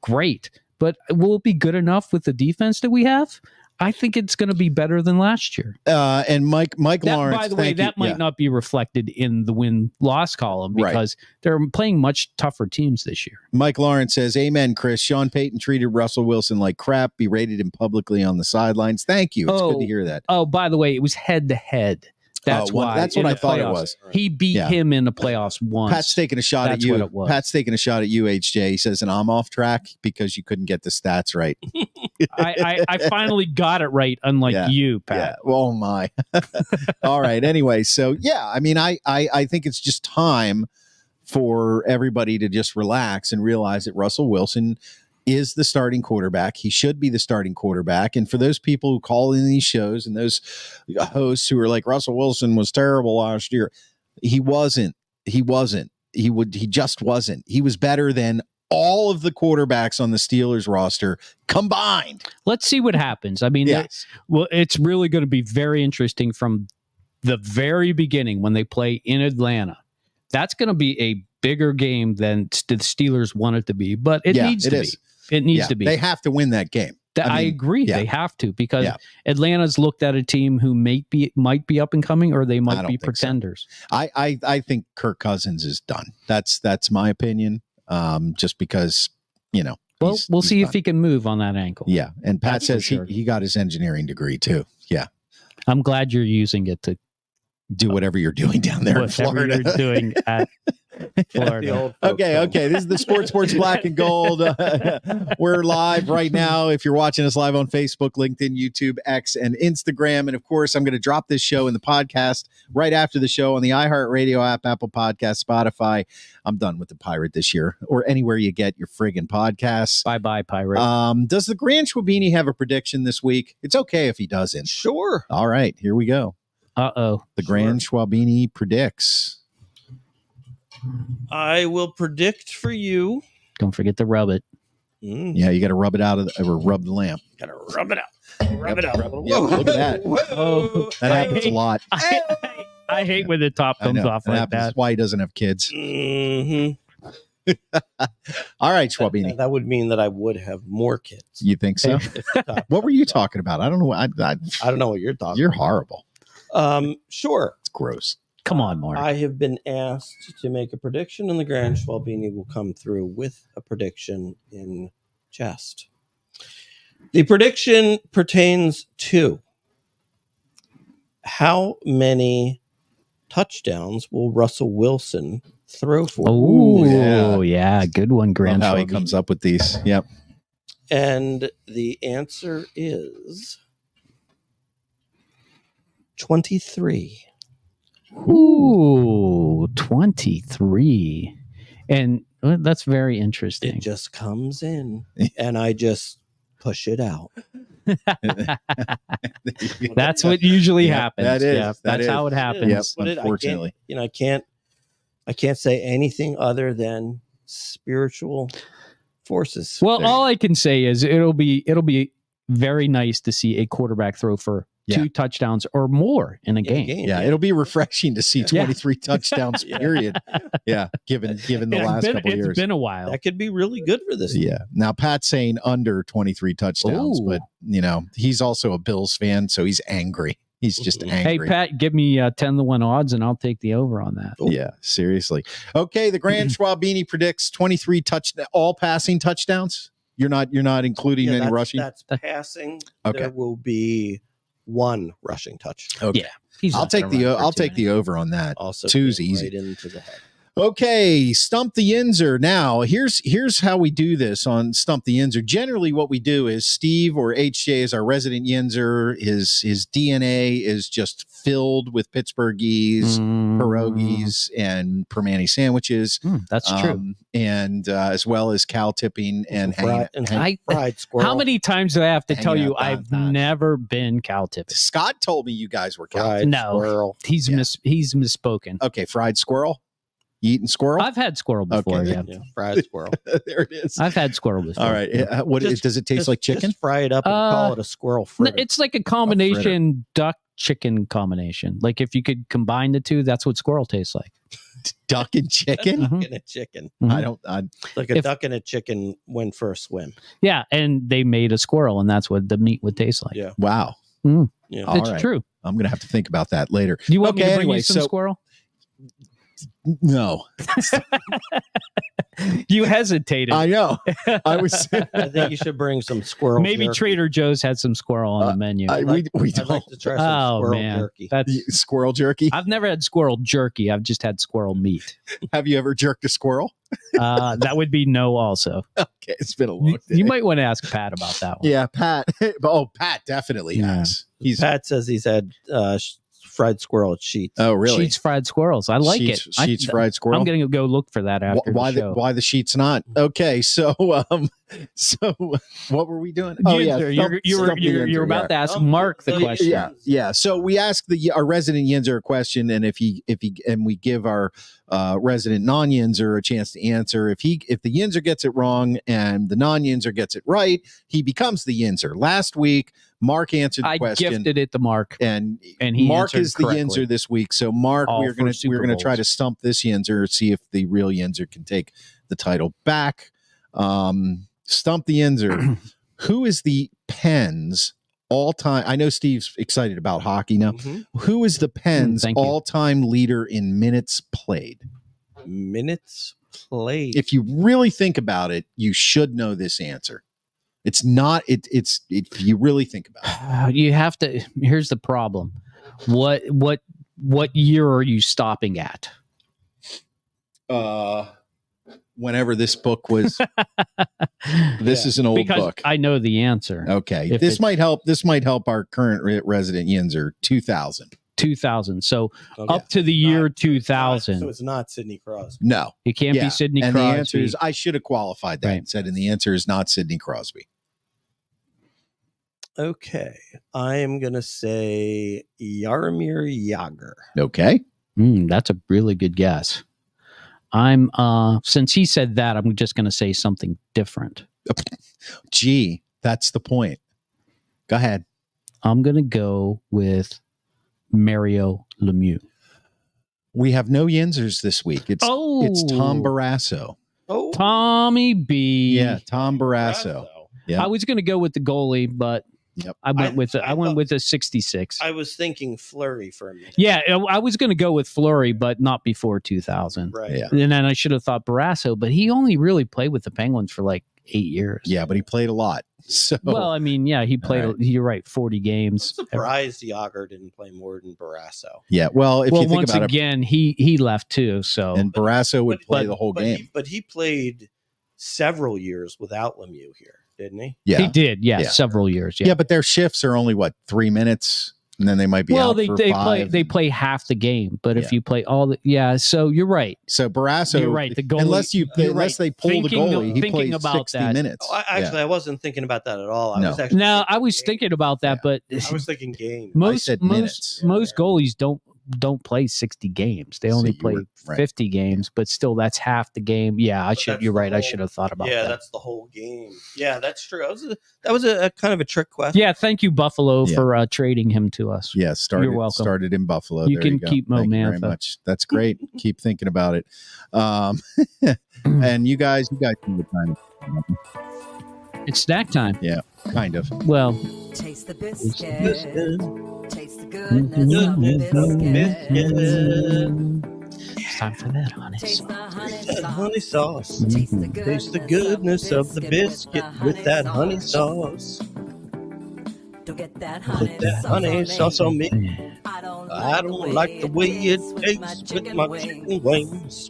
great. But will it be good enough with the defense that we have? I think it's going to be better than last year.
And Mike Lawrence,
by the way, that might not be reflected in the win-loss column because they're playing much tougher teams this year.
Mike Lawrence says, amen, Chris. Sean Payton treated Russell Wilson like crap, berated him publicly on the sidelines. Thank you. It's good to hear that.
Oh, by the way, it was head-to-head. That's why.
That's what I thought it was.
He beat him in the playoffs once.
Pat's taking a shot at you. What it was. Pat's taking a shot at you, HJ. He says, and I'm off track because you couldn't get the stats right.
I finally got it right, unlike you, Pat.
Yeah. Oh, my. All right. Anyway, so, I mean, I think it's just time for everybody to just relax and realize that Russell Wilson is the starting quarterback. He should be the starting quarterback. And for those people who call in these shows and those hosts who are like, Russell Wilson was terrible last year, he wasn't. He just wasn't. He was better than all of the quarterbacks on the Steelers roster combined.
Let's see what happens. I mean, it's really going to be very interesting from the very beginning when they play in Atlanta. That's going to be a bigger game than the Steelers want it to be, but it needs to be. It needs to be.
They have to win that game.
I agree.
yeah.
They have to, because
Yeah.
Atlanta's looked at a team who might be up and coming, or they might
don't
be
think so.
pretenders.
I think Kirk Cousins is done. That's my opinion. Just because,
Well,
he's
see
done.
if he can move on that ankle.
Yeah, and Pat
That's for
says
sure.
he got his engineering degree too. Yeah,
I'm glad you're using it to
do whatever you're doing down there in
whatever
Florida.
you're doing at
The
Florida.
old folks
Okay.
home.
This is the Sports Black and Gold. We're live right now. If you're watching us live on Facebook, LinkedIn, YouTube, X, and Instagram. And of course, I'm going to drop this show in the podcast right after the show on the iHeartRadio app, Apple Podcast, Spotify. I'm done with the Pirate this year, or anywhere you get your friggin' podcasts.
Bye, Pirate.
Does the Grand Schwabini have a prediction this week? It's okay if he doesn't.
Sure.
All right, here we go.
Uh-oh.
The Grand Schwabini predicts.
I will predict for you.
Don't forget to rub it.
Yeah, you got to rub it out or rub the lamp.
Gotta rub it out. Rub it out.
Yeah, look at that.
Oh,
That happens a lot.
I hate when the top
I
comes
know.
off
That
like
happens.
that.
That's why he doesn't have kids.
Mhm.
All right, Schwabini.
That would mean that I would have more kids.
You think so?
If the top
What were you
comes off.
talking about? I don't know.
I don't know what you're talking
You're horrible.
about. Sure.
It's gross.
Come on, Mark.
I have been asked to make a prediction, and the Grand Schwabini will come through with a prediction in jest. The prediction pertains to how many touchdowns will Russell Wilson throw for?
Oh,
yeah.
yeah. Good one,
Love
Grand
how he
Schwabini.
comes up with these. Yep.
And the answer is 23.
Ooh, 23. And that's very interesting.
It just comes in, and I just push it out.
That's what usually
Yeah,
happens.
that is-
Yeah,
that
that's
is.
how it happens.
Yep,
But
unfortunately.
I can't say anything other than spiritual forces.
Well,
There
all I can say is it'll be very nice to see a quarterback throw for
Yeah.
2 touchdowns or more in a game.
Yeah, it'll be refreshing to see 23 touchdowns,
Yeah.
period. Yeah, given the
It's
last
been-
couple years.
It's been a while.
That could be really good for this.
Yeah. Now Pat's saying under 23 touchdowns,
Ooh.
but he's also a Bills fan, so he's angry. He's just
Hey,
Hey,
angry.
Pat, give me 10-1 odds and I'll take the over on that.
Yeah, seriously. Okay, the Grand Schwabini predicts 23 all passing touchdowns. You're not including
Yeah,
any
that's,
rushing.
That's passing.
Okay.
There will be 1 rushing touch.
Okay.
Yeah. He's
I'll
not
take
gonna
the
run for
I'll
too
take
many.
the over on that.
Also,
Two's
hit
easy.
right into the head.
Okay, Stump the Yinzer. Now, here's how we do this on Stump the Yinzer. Generally, what we do is Steve or HJ is our resident Yinzer. His DNA is just filled with Pittsburghese, pierogies, and permani sandwiches.
That's true.
And as well as cow tipping and
fried, fried squirrel.
How many times do I have to tell
Hanging
you
out
I've
down.
never been cow tipping?
Scott told me you guys were cow.
fried
No.
squirrel?
He's
Yeah.
he's misspoken.
Okay, fried squirrel. You eating squirrel?
I've had squirrel before.
Okay,
Yeah,
Yeah, fried squirrel.
there it is.
I've had squirrel before.
All right. What
Just-
does it taste like? Chicken?
Just fry it up and call it a squirrel fritter.
It's like a combination duck chicken combination. Like if you could combine the two, that's what squirrel tastes like.
Duck and chicken?
Mhm.
and a chicken.
Mhm.
I don't.
Like a
If-
duck and a chicken went for a swim.
Yeah, and they made a squirrel, and that's what the meat would taste like.
Yeah.
Wow.
Yeah.
All
It's
right.
true.
I'm gonna have to think about that later.
Do you want me
Okay,
to bring
anyway,
you some
so-
squirrel?
No,
You hesitated.
I know. I was.
I think you should bring some squirrel.
Maybe
jerky.
Trader Joe's had some squirrel on the menu.
we
I'd
don't.
like to try some
Oh
squirrel
man,
jerky.
that's
Squirrel jerky.
I've never had squirrel jerky. I've just had squirrel meat.
Have you ever jerked a squirrel?
That would be no. Also,
Okay, it's been a long day.
you might want to ask Pat about that one.
Yeah, Pat. Oh, Pat definitely
Yeah.
has. He's.
Pat says he's had fried squirrel at Sheets.
Oh, really?
Sheets fried squirrels. I like
Sheets,
it.
Sheets fried squirrel.
I'm going to go look for that after
why
the show.
why the sheets not? Okay, so what were we doing? Oh yeah,
Yinzer,
Stump
you're
the Yinzer,
about
yeah.
to ask
Stump
Mark the
the
question.
Yeah. So we ask our resident Yinzer a question, and if he and we give our resident non-Yinzer a chance to answer. If the Yinzer gets it wrong and the non-Yinzer gets it right, he becomes the Yinzer. Last week, Mark answered the
I
question.
gifted it to Mark.
And
he
Mark
answered
is the
correctly.
Yinzer this week. So Mark,
All
we're
for
gonna
Super
try
Bowls.
to stump this Yinzer, see if the real Yinzer can take the title back. Stump the Yinzer. Who is the Pens all-time? I know Steve's excited about hockey now. Who is the Pens all-time leader in minutes played?
Minutes played.
If you really think about it, you should know this answer. It's not. It's if you really think about it.
You have to. Here's the problem. What year are you stopping at?
Whenever this book was. This is an old book.
I know the answer.
Okay, this might help. This might help our current resident Yinzer. 2000.
2000. So up to the year 2000.
So it's not Sidney Crosby.
No,
it can't be Sidney Crosby.
And the answer is, I should have qualified that and said, and the answer is not Sidney Crosby.
Okay, I am gonna say Jaromir Jagr.
Okay,
that's a really good guess. I'm since he said that, I'm just gonna say something different.
Gee, that's the point. Go ahead.
I'm gonna go with Mario Lemieux.
We have no Yinzers this week. It's Tom Barrasso.
Oh,
Tommy B.
Yeah, Tom Barrasso. Yeah,
I was gonna go with the goalie, but I went with a 66.
I was thinking Fleury for a minute.
Yeah, I was going to go with Fleury, but not before 2000.
Right. Yeah.
And then I should have thought Barrasso, but he only really played with the Penguins for like 8 years.
Yeah, but he played a lot. So
well, I mean, yeah, he played. You're right, 40 games.
I'm surprised Jagr didn't play more than Barrasso.
Yeah, well, if you think
once
about
again, he left too. So
and Barrasso would play the whole game.
But he played several years without Lemieux here. Didn't he?
Yeah, he did. Yeah, several years.
Yeah, but their shifts are only 3 minutes, and then they might be out for 5.
They play half the game, but if you play all the so you're right.
So Barrasso,
you're right. The goalie,
unless they pull the goalie, he plays
about
60
that.
minutes.
Oh, I wasn't thinking about that at all.
I was thinking about that, but
I was thinking game.
Most goalies don't play 60 games. They only play 50 games, but still that's half the game. Yeah, you're right. I should have thought about that.
Yeah, that's the whole game. Yeah, that's true. That was a kind of a trick question.
Yeah, thank you, Buffalo, for trading him to us.
Yeah, you're welcome. Started in Buffalo.
You can keep Mo
Thank you very much. That's great. Keep thinking about it. And you guys can get time.
It's snack time.
Yeah, kind of.
Well,
taste the biscuit. Taste the goodness of the biscuit.
It's time for that honey
sauce.
Honey sauce.
Taste
the goodness of the biscuit with that honey sauce.
Don't get that
honey sauce on me. I don't like the way it tastes with my chicken wings.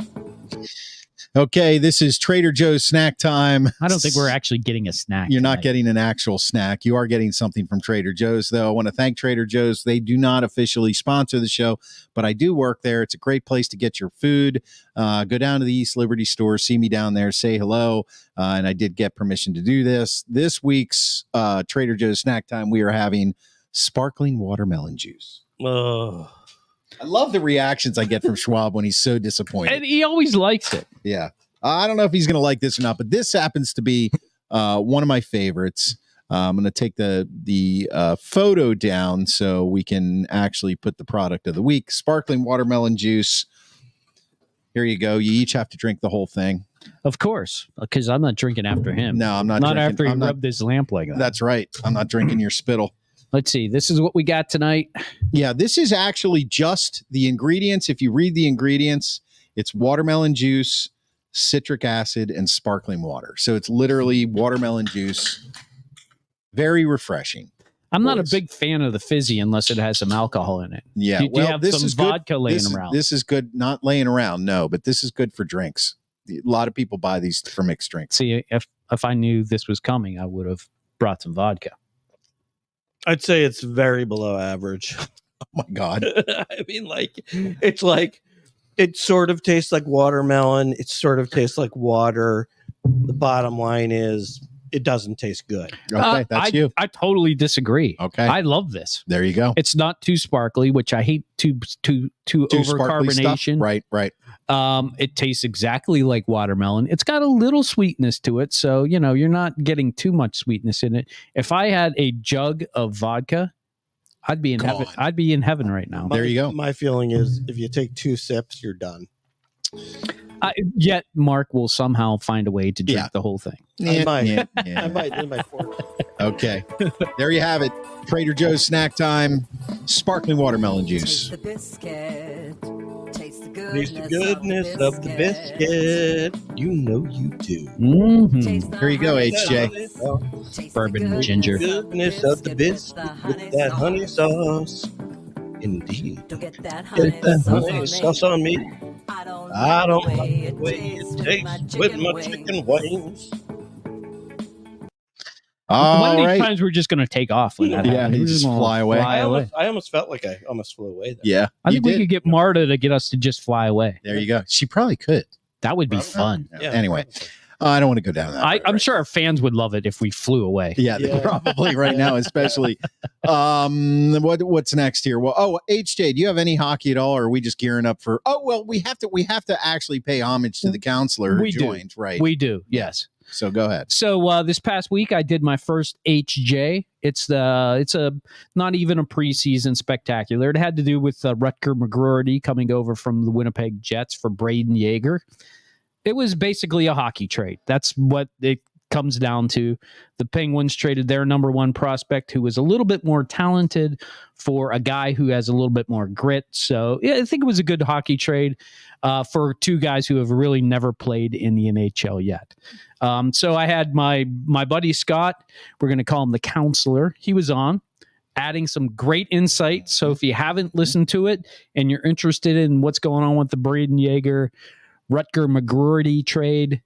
Okay, this is Trader Joe's snack time.
I don't think we're actually getting a snack.
You're not getting an actual snack. You are getting something from Trader Joe's, though. I want to thank Trader Joe's. They do not officially sponsor the show, but I do work there. It's a great place to get your food. Go down to the East Liberty store, see me down there, say hello. And I did get permission to do this. This week's Trader Joe's snack time, we are having sparkling watermelon juice.
Oh.
I love the reactions I get from Schwab when he's so disappointed.
And he always likes it.
Yeah. I don't know if he's going to like this or not, but this happens to be one of my favorites. I'm going to take the photo down so we can actually put the product of the week. Sparkling watermelon juice. Here you go. You each have to drink the whole thing.
Of course, because I'm not drinking after him.
No, I'm not.
Not
drinking.
after he rubbed his lamp like that.
That's right. I'm not drinking your spittle.
Let's see. This is what we got tonight.
Yeah, this is actually just the ingredients. If you read the ingredients, it's watermelon juice, citric acid, and sparkling water. So it's literally watermelon juice. Very refreshing.
I'm not a big fan of the fizzy unless it has some alcohol in it.
Yeah.
Do you have some vodka laying around?
This is good. Not laying around, no, but this is good for drinks. A lot of people buy these for mixed drinks.
See, if I knew this was coming, I would have brought some vodka.
I'd say it's very below average.
Oh my God.
I mean, it sort of tastes like watermelon. It sort of tastes like water. The bottom line is it doesn't taste good.
Okay, that's you.
I totally disagree.
Okay.
I love this.
There you go.
It's not too sparkly, which I hate too over carbonation.
Right.
It tastes exactly like watermelon. It's got a little sweetness to it, so you're not getting too much sweetness in it. If I had a jug of vodka, I'd be in heaven. I'd be in heaven right now.
There you go.
My feeling is if you take 2 sips, you're done.
Yet Mark will somehow find a way to drink the whole thing.
I might.
Yeah.
I might in my fork.
Okay. There you have it. Trader Joe's snack time. Sparkling watermelon
Taste
juice.
the biscuit. Taste the
Taste the
goodness
of the biscuit. You know you do.
Mhm.
Taste the
Here you go,
honey
HJ.
sauce. Taste the
Bourbon
goodness
ginger.
Goodness of the biscuit with that honey sauce. Indeed.
Don't get that honey
Get that
sauce
honey
on
sauce
me.
on me.
I don't
like
like
the way it tastes with my chicken wings.
One
All
of these
right.
times we're just going to take off. When that
Yeah,
happens.
you
We're
just
gonna
fly away.
I almost felt like I almost flew away there.
Yeah.
I
you
think we
did.
could get Marta to get us to just fly away.
There you go. She probably could.
That would be fun.
Yeah,
Anyway,
probably.
I don't want to go down that. road
I'm
right
sure our fans would love it if we flew away.
Yeah, they
Yeah.
probably right now, especially. What's next here? Well, HJ, do you have any hockey at all, or are we just gearing up for? Oh, well, we have to actually pay homage to the counselor who
We do.
joined, right?
We do, yes.
So go ahead.
So this past week, I did my first HJ. It's a not even a preseason spectacular. It had to do with Rutger McGroarty coming over from the Winnipeg Jets for Braden Yeager. It was basically a hockey trade. That's what it comes down to. The Penguins traded their number one prospect, who was a little bit more talented, for a guy who has a little bit more grit. So yeah, I think it was a good hockey trade for two guys who have really never played in the NHL yet. So I had my buddy Scott, we're going to call him the counselor. He was on, adding some great insight. So if you haven't listened to it and you're interested in what's going on with the Braden Yeager, Rutger McGroarty trade,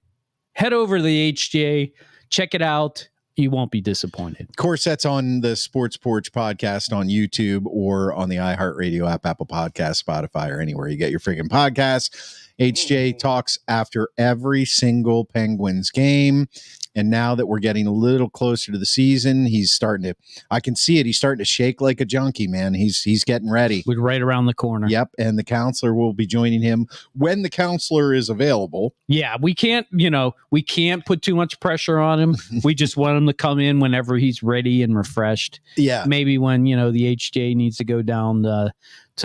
head over to the HGA, check it out. You won't be disappointed.
Of course, that's on the Sports Porch podcast on YouTube or on the iHeartRadio app, Apple Podcasts, Spotify, or anywhere you get your freaking podcasts. HJ talks after every single Penguins game. And now that we're getting a little closer to the season, he's starting to, I can see it. He's starting to shake like a junkie, man. He's getting ready.
We're right around the corner.
Yep. And the counselor will be joining him when the counselor is available.
Yeah, we can't put too much pressure on him. We just want him to come in whenever he's ready and refreshed.
Yeah.
Maybe when, the HJ needs to go down to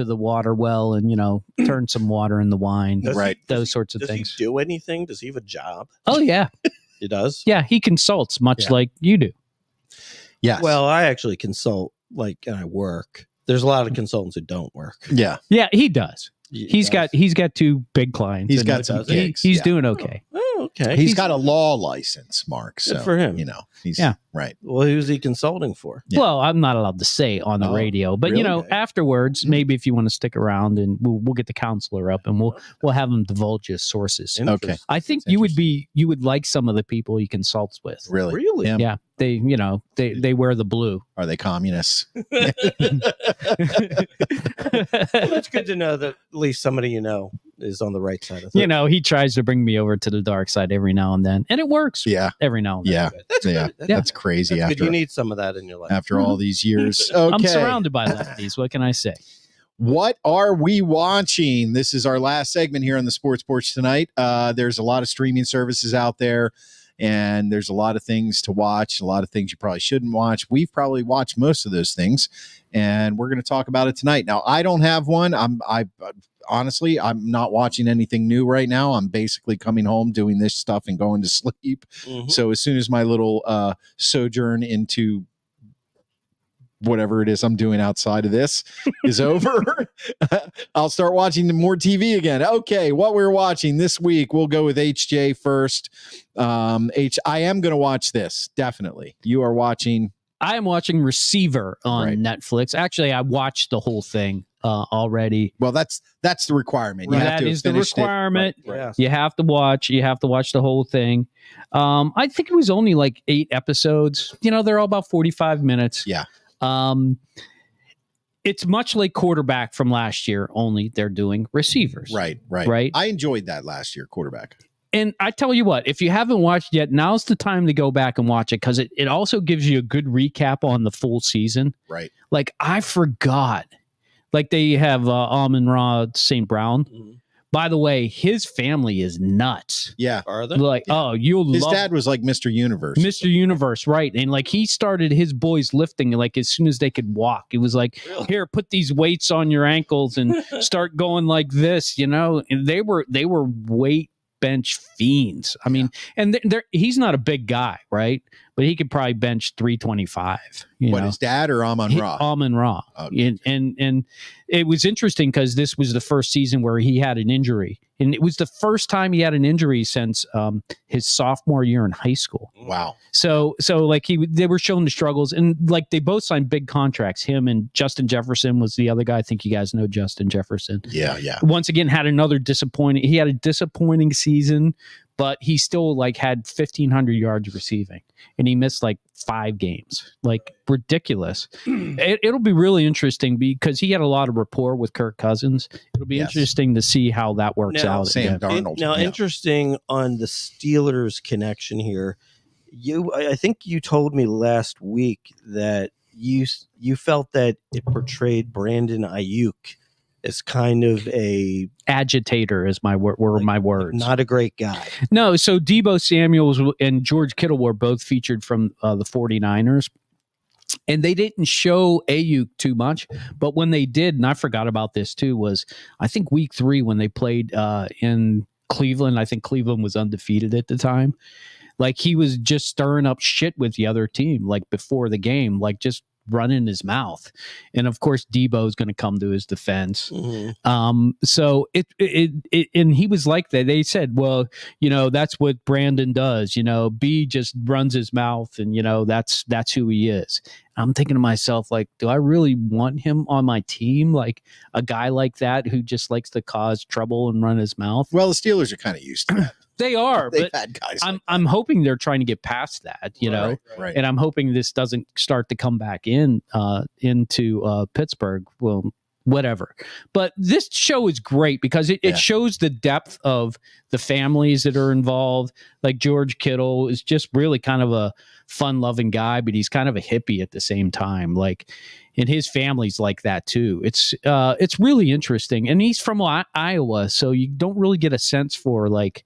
the water well and, turn some water in the wine.
Right.
Those sorts of
Does
things.
he do anything? Does he have a job?
Oh, yeah.
He does?
Yeah, he consults much like you do.
Yes.
Well, I actually consult, and I work. There's a lot of consultants who don't work.
yeah.
Yeah, he does.
He
Got two big clients.
He's
and
got some
does he?
gigs.
He's
yeah.
doing okay.
Oh, okay.
He's got a law license, Mark. So,
Good for him.
He's
Yeah.
right.
Well, who's he consulting for?
Yeah.
Well, I'm not allowed to say on the
Oh,
radio, but
really?
afterwards, maybe if you want to stick around, and we'll get the counselor up, and we'll have him divulge his sources.
Okay.
I think
That's
you would like some of the people he consults with.
Really?
Really?
Yeah.
Yeah, they wear the blue.
Are they communists?
Well, that's good to know that at least somebody is on the right side of things.
He tries to bring me over to the dark side every now and then, and it works.
Yeah.
Every now and then.
Yeah.
That's
Yeah.
good.
That's crazy
That's good.
after
You need some of that in your life.
after all these years. Okay.
I'm surrounded by lefties. What can I say?
What are we watching? This is our last segment here on the Sports Porch tonight. There's a lot of streaming services out there, and there's a lot of things to watch, a lot of things you probably shouldn't watch. We've probably watched most of those things, and we're going to talk about it tonight. Now, I don't have one. Honestly, I'm not watching anything new right now. I'm basically coming home, doing this stuff, and going to sleep.
Mhm.
So as soon as my little sojourn into whatever it is I'm doing outside of this is over, I'll start watching more TV again. Okay, what we're watching this week, we'll go with HJ first. I am going to watch this, definitely. You are watching...
I am watching Receiver on Netflix. Actually, I watched the whole thing already.
Well, that's the requirement. You
Right.
have to
That
have
is the
finished it.
requirement.
Right.
Yeah.
You have to watch the whole thing. I think it was only like 8 episodes. They're all about 45 minutes.
Yeah.
It's much like Quarterback from last year, only they're doing receivers.
Right. I enjoyed that last year, Quarterback.
And I tell you what, if you haven't watched yet, now's the time to go back and watch it, because it also gives you a good recap on the full season.
Right.
Like, I forgot. Like, they have Amon-Ra St. Brown.
Mhm.
By the way, his family is nuts.
Yeah.
Are they?
Like, you'll
His
love
dad was like Mr. Universe.
Mr. Universe, right? And like, he started his boys lifting like as soon as they could walk. It was like,
Really?
here, put these weights on your ankles and start going like this. And they were weight bench fiends. I mean, and he's not a big guy, right? But he could probably bench 325.
His dad or Amon Ra?
Amon Ra. Okay. And it was interesting because this was the first season where he had an injury. And it was the first time he had an injury since his sophomore year in high school.
Wow.
So like they were showing the struggles, and like they both signed big contracts. Him and Justin Jefferson was the other guy. I think you guys know Justin Jefferson.
Yeah.
Once again, had another disappointing. He had a disappointing season, but he still like had 1,500 yards receiving, and he missed like 5 games. Like ridiculous. It'll be really interesting because he had a lot of rapport with Kirk Cousins. It'll be interesting to see how that works out.
Sam Darnold.
Interesting on the Steelers connection here. I think you told me last week that you felt that it portrayed Brandon Ayuk as kind of a
agitator, is my words.
Not a great guy.
No, so Deebo Samuels and George Kittle were both featured from the 49ers. And they didn't show Ayuk too much, but when they did, and I forgot about this too, was I think week 3 when they played in Cleveland. I think Cleveland was undefeated at the time. Like he was just stirring up shit with the other team, like before the game, like just running his mouth. And of course, Debo is going to come to his defense. Mm-hmm. So and he was like that. They said, well, that's what Brandon does. B just runs his mouth, and that's who he is. I'm thinking to myself, like, do I really want him on my team? Like a guy like that who just likes to cause trouble and run his mouth.
Well, the Steelers are kind of used to that.
They are,
They've
but
had guys
I'm hoping they're trying to get past that,
Right.
And I'm hoping this doesn't start to come back into Pittsburgh. Well, whatever. But this show is great because it shows the depth of the families that are involved. Like George Kittle is just really kind of a fun-loving guy, but he's kind of a hippie at the same time. Like, and his family's like that too. It's really interesting, and he's from Iowa, so you don't really get a sense for like,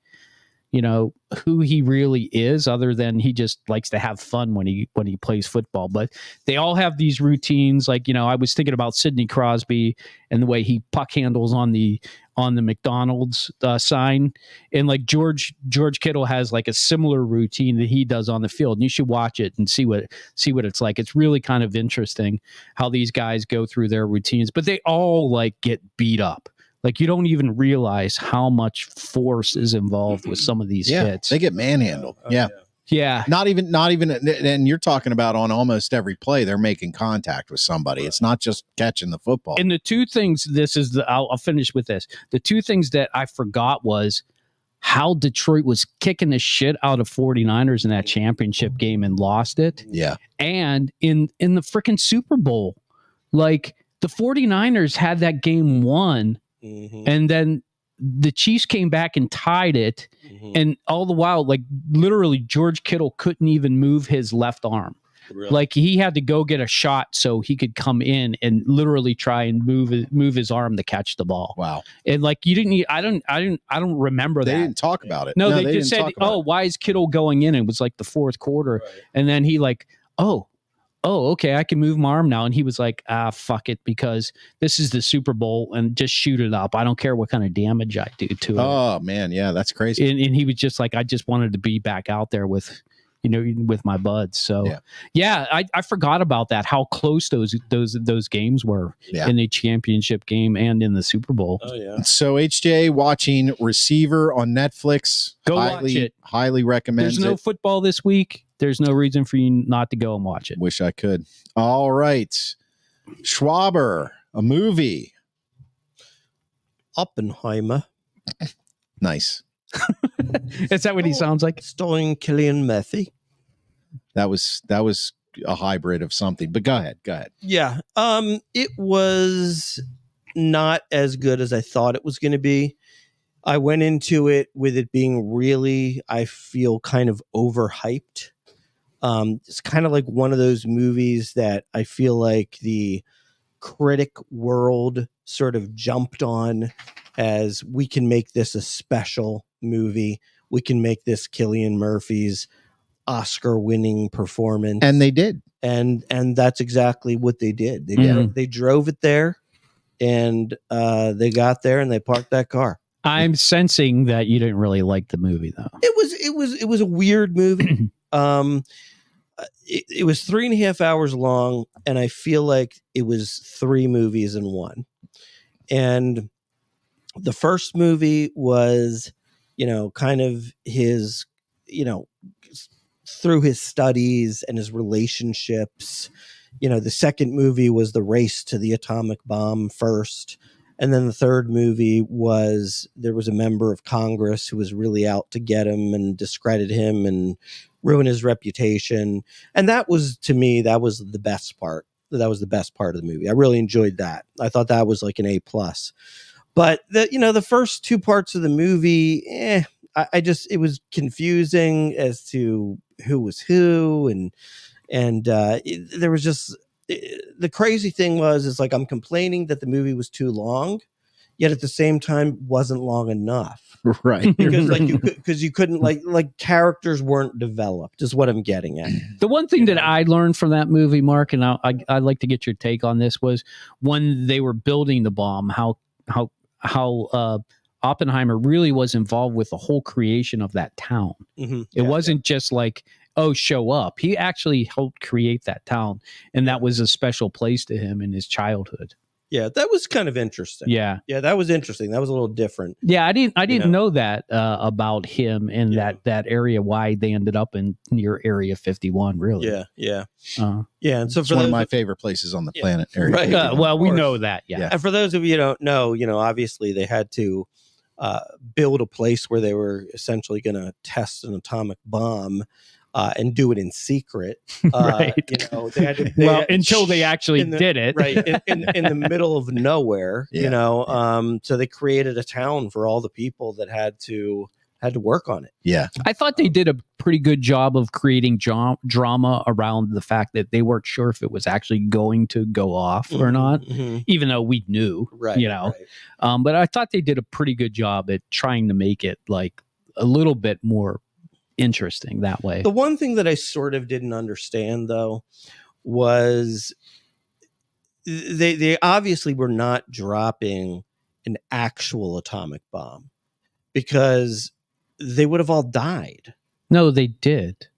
who he really is, other than he just likes to have fun when he plays football. But they all have these routines. Like, I was thinking about Sidney Crosby and the way he puck handles on the McDonald's sign. And like George Kittle has like a similar routine that he does on the field. And you should watch it and see what it's like. It's really kind of interesting how these guys go through their routines, but they all like get beat up. Like you don't even realize how much force is involved with some of these hits.
They get manhandled.
Yeah. Not even,
and you're talking about on almost every play, they're making contact with somebody. It's not just catching the football.
And the two things, I'll finish with this. The two things that I forgot was how Detroit was kicking the shit out of 49ers in that championship game and lost it.
Yeah.
And in the freaking Super Bowl, like the 49ers had that game won. Mm-hmm. And then the Chiefs came back and tied it. Mm-hmm. And all the while, like literally George Kittle couldn't even move his left arm. Really? Like he had to go get a shot so he could come in and literally try and move his arm to catch the ball.
Wow.
And like you didn't, I don't remember that.
They didn't talk about it.
No, they just said, why is Kittle going in? It was like the fourth quarter. Right. And then he like, oh, okay, I can move my arm now. And he was like, fuck it, because this is the Super Bowl and just shoot it up. I don't care what kind of damage I do to it.
Oh, man. Yeah, that's crazy.
And he was just like, I just wanted to be back out there with my buds. So, I forgot about that, how close those games were in the championship game and in the Super Bowl.
Oh, yeah.
So, HJ, watching Receiver on Netflix.
Go watch it.
Highly recommend it.
There's no football this week. There's no reason for you not to go and watch it.
Wish I could. All right. Schwaber, a movie.
Oppenheimer.
Nice.
Is that what he sounds like?
Starring Cillian Murphy.
That was a hybrid of something, but go ahead.
Yeah. It was not as good as I thought it was going to be. I went into it with it being really, I feel, kind of overhyped. It's kind of like one of those movies that I feel like the critic world sort of jumped on as, we can make this a special movie. We can make this Cillian Murphy's Oscar-winning performance.
And they did.
And that's exactly what they did. They drove it there, and they got there and they parked that car.
I'm sensing that you didn't really like the movie, though.
It was a weird movie. It was 3.5 hours long, and I feel like it was 3 movies in one. And the first movie was, kind of his, through his studies and his relationships. The second movie was the race to the atomic bomb first. And then the third movie was there was a member of Congress who was really out to get him and discredit him and ruin his reputation. And that was, to me, that was the best part. That was the best part of the movie. I really enjoyed that. I thought that was like an A+. But the first 2 parts of the movie, it was confusing as to who was who, and there was just the crazy thing is like I'm complaining that the movie was too long, yet at the same time wasn't long enough.
Right.
Because you couldn't like characters weren't developed is what I'm getting at.
The one thing that I learned from that movie, Mark, and I'd like to get your take on this, was when they were building the bomb, how Oppenheimer really was involved with the whole creation of that town.
Mm-hmm.
It wasn't just like, oh, show up. He actually helped create that town, and that was a special place to him in his childhood.
Yeah, that was kind of interesting.
Yeah,
that was interesting. That was a little different.
Yeah, I didn't know that about him and that area. Why they ended up in near Area 51? Really?
Yeah. And so
it's one of my favorite places on the planet. Area
right.
Well, we know that. Yeah.
And for those of you who don't know, obviously they had to build a place where they were essentially going to test an atomic bomb. And do it in secret,
right? Until they actually did it,
right in the middle of nowhere, So they created a town for all the people that had to work on it.
Yeah,
I thought they did a pretty good job of creating drama around the fact that they weren't sure if it was actually going to go off or not, even though we knew,
right?
But I thought they did a pretty good job at trying to make it like a little bit more interesting that way.
The one thing that I sort of didn't understand, though, was they obviously were not dropping an actual atomic bomb because they would have all died.
No, they did.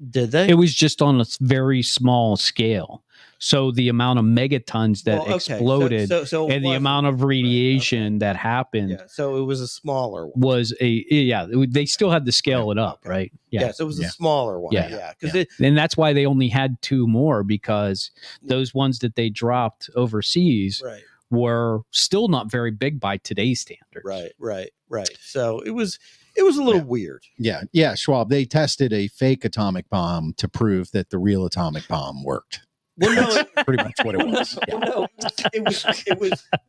Did they?
It was just on a very small scale. So the amount of megatons that exploded and the amount of radiation that happened.
So it was a smaller one.
They still had to scale it up, right?
Yeah. So it was a smaller one.
And that's why they only had 2 more, because those ones that they dropped overseas were still not very big by today's standards.
Right. So it was a little weird.
Yeah, Schwab. They tested a fake atomic bomb to prove that the real atomic bomb worked.
Well, no,
pretty much what it was.
Well, no,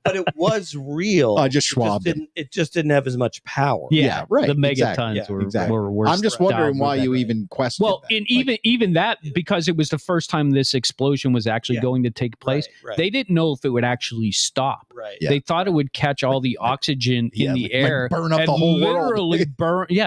but it was real.
Just Schwab.
It just didn't have as much power.
Yeah, right.
The megatons were
I'm just wondering why you even questioned.
Well,
that.
and even that, because it was the first time this explosion was actually going to take place.
Right.
They didn't know if it would actually stop.
Right.
Yeah.
They thought it would catch all the oxygen in the air,
burn up the whole world.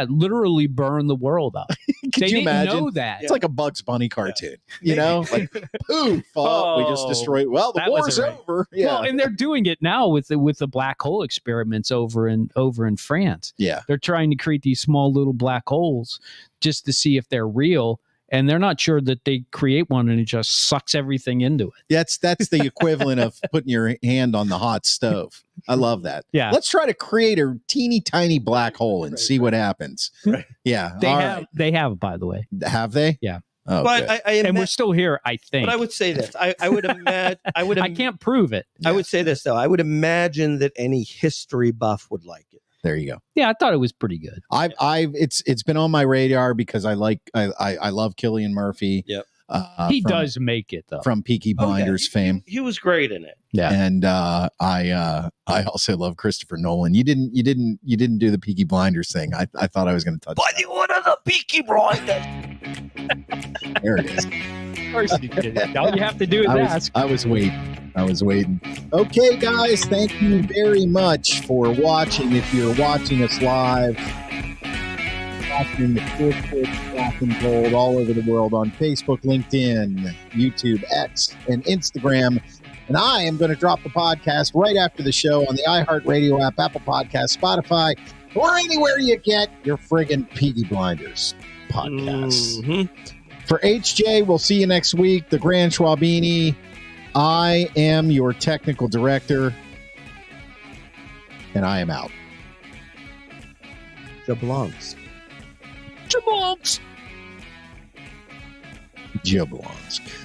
literally burn the world up.
Could you imagine?
Know that.
It's like a Bugs Bunny cartoon, like poof, we just destroyed. Well, the war's over. Yeah.
Well, and they're doing it now with the black hole experiments over in France.
Yeah,
they're trying to create these small little black holes just to see if they're real. And they're not sure that they create one and it just sucks everything into it.
That's the equivalent of putting your hand on the hot stove. I love that.
Yeah.
Let's try to create a teeny tiny black hole and see what happens.
Right.
Yeah.
They have, by the way.
Have they?
Yeah.
Oh,
but
and we're still here, I think.
But I would say this. I would imagine.
I can't prove it.
I would say this though. I would imagine that any history buff would like it.
There you go.
Yeah, I thought it was pretty good.
It's been on my radar because I love Cillian Murphy.
Yep.
He does make it though.
From Peaky Blinders fame.
He was great in it.
Yeah.
And I also love Christopher Nolan. You didn't do the Peaky Blinders thing. I thought I was going to touch.
By the order of the Peaky Blinders.
There it is.
Of course you did. All you have to do is ask.
I was waiting. Okay, guys, thank you very much for watching. If you're watching us live, watching the Porch, Black and Gold all over the world on Facebook, LinkedIn, YouTube, X, and Instagram. And I am going to drop the podcast right after the show on the iHeartRadio app, Apple Podcast, Spotify, or anywhere you get your friggin' Peaky Blinders podcasts.
Mm-hmm.
For HJ, we'll see you next week. The Grand Schwabini. I am your technical director, and I am out.
Jablonks.
Jablonks. Jablonks.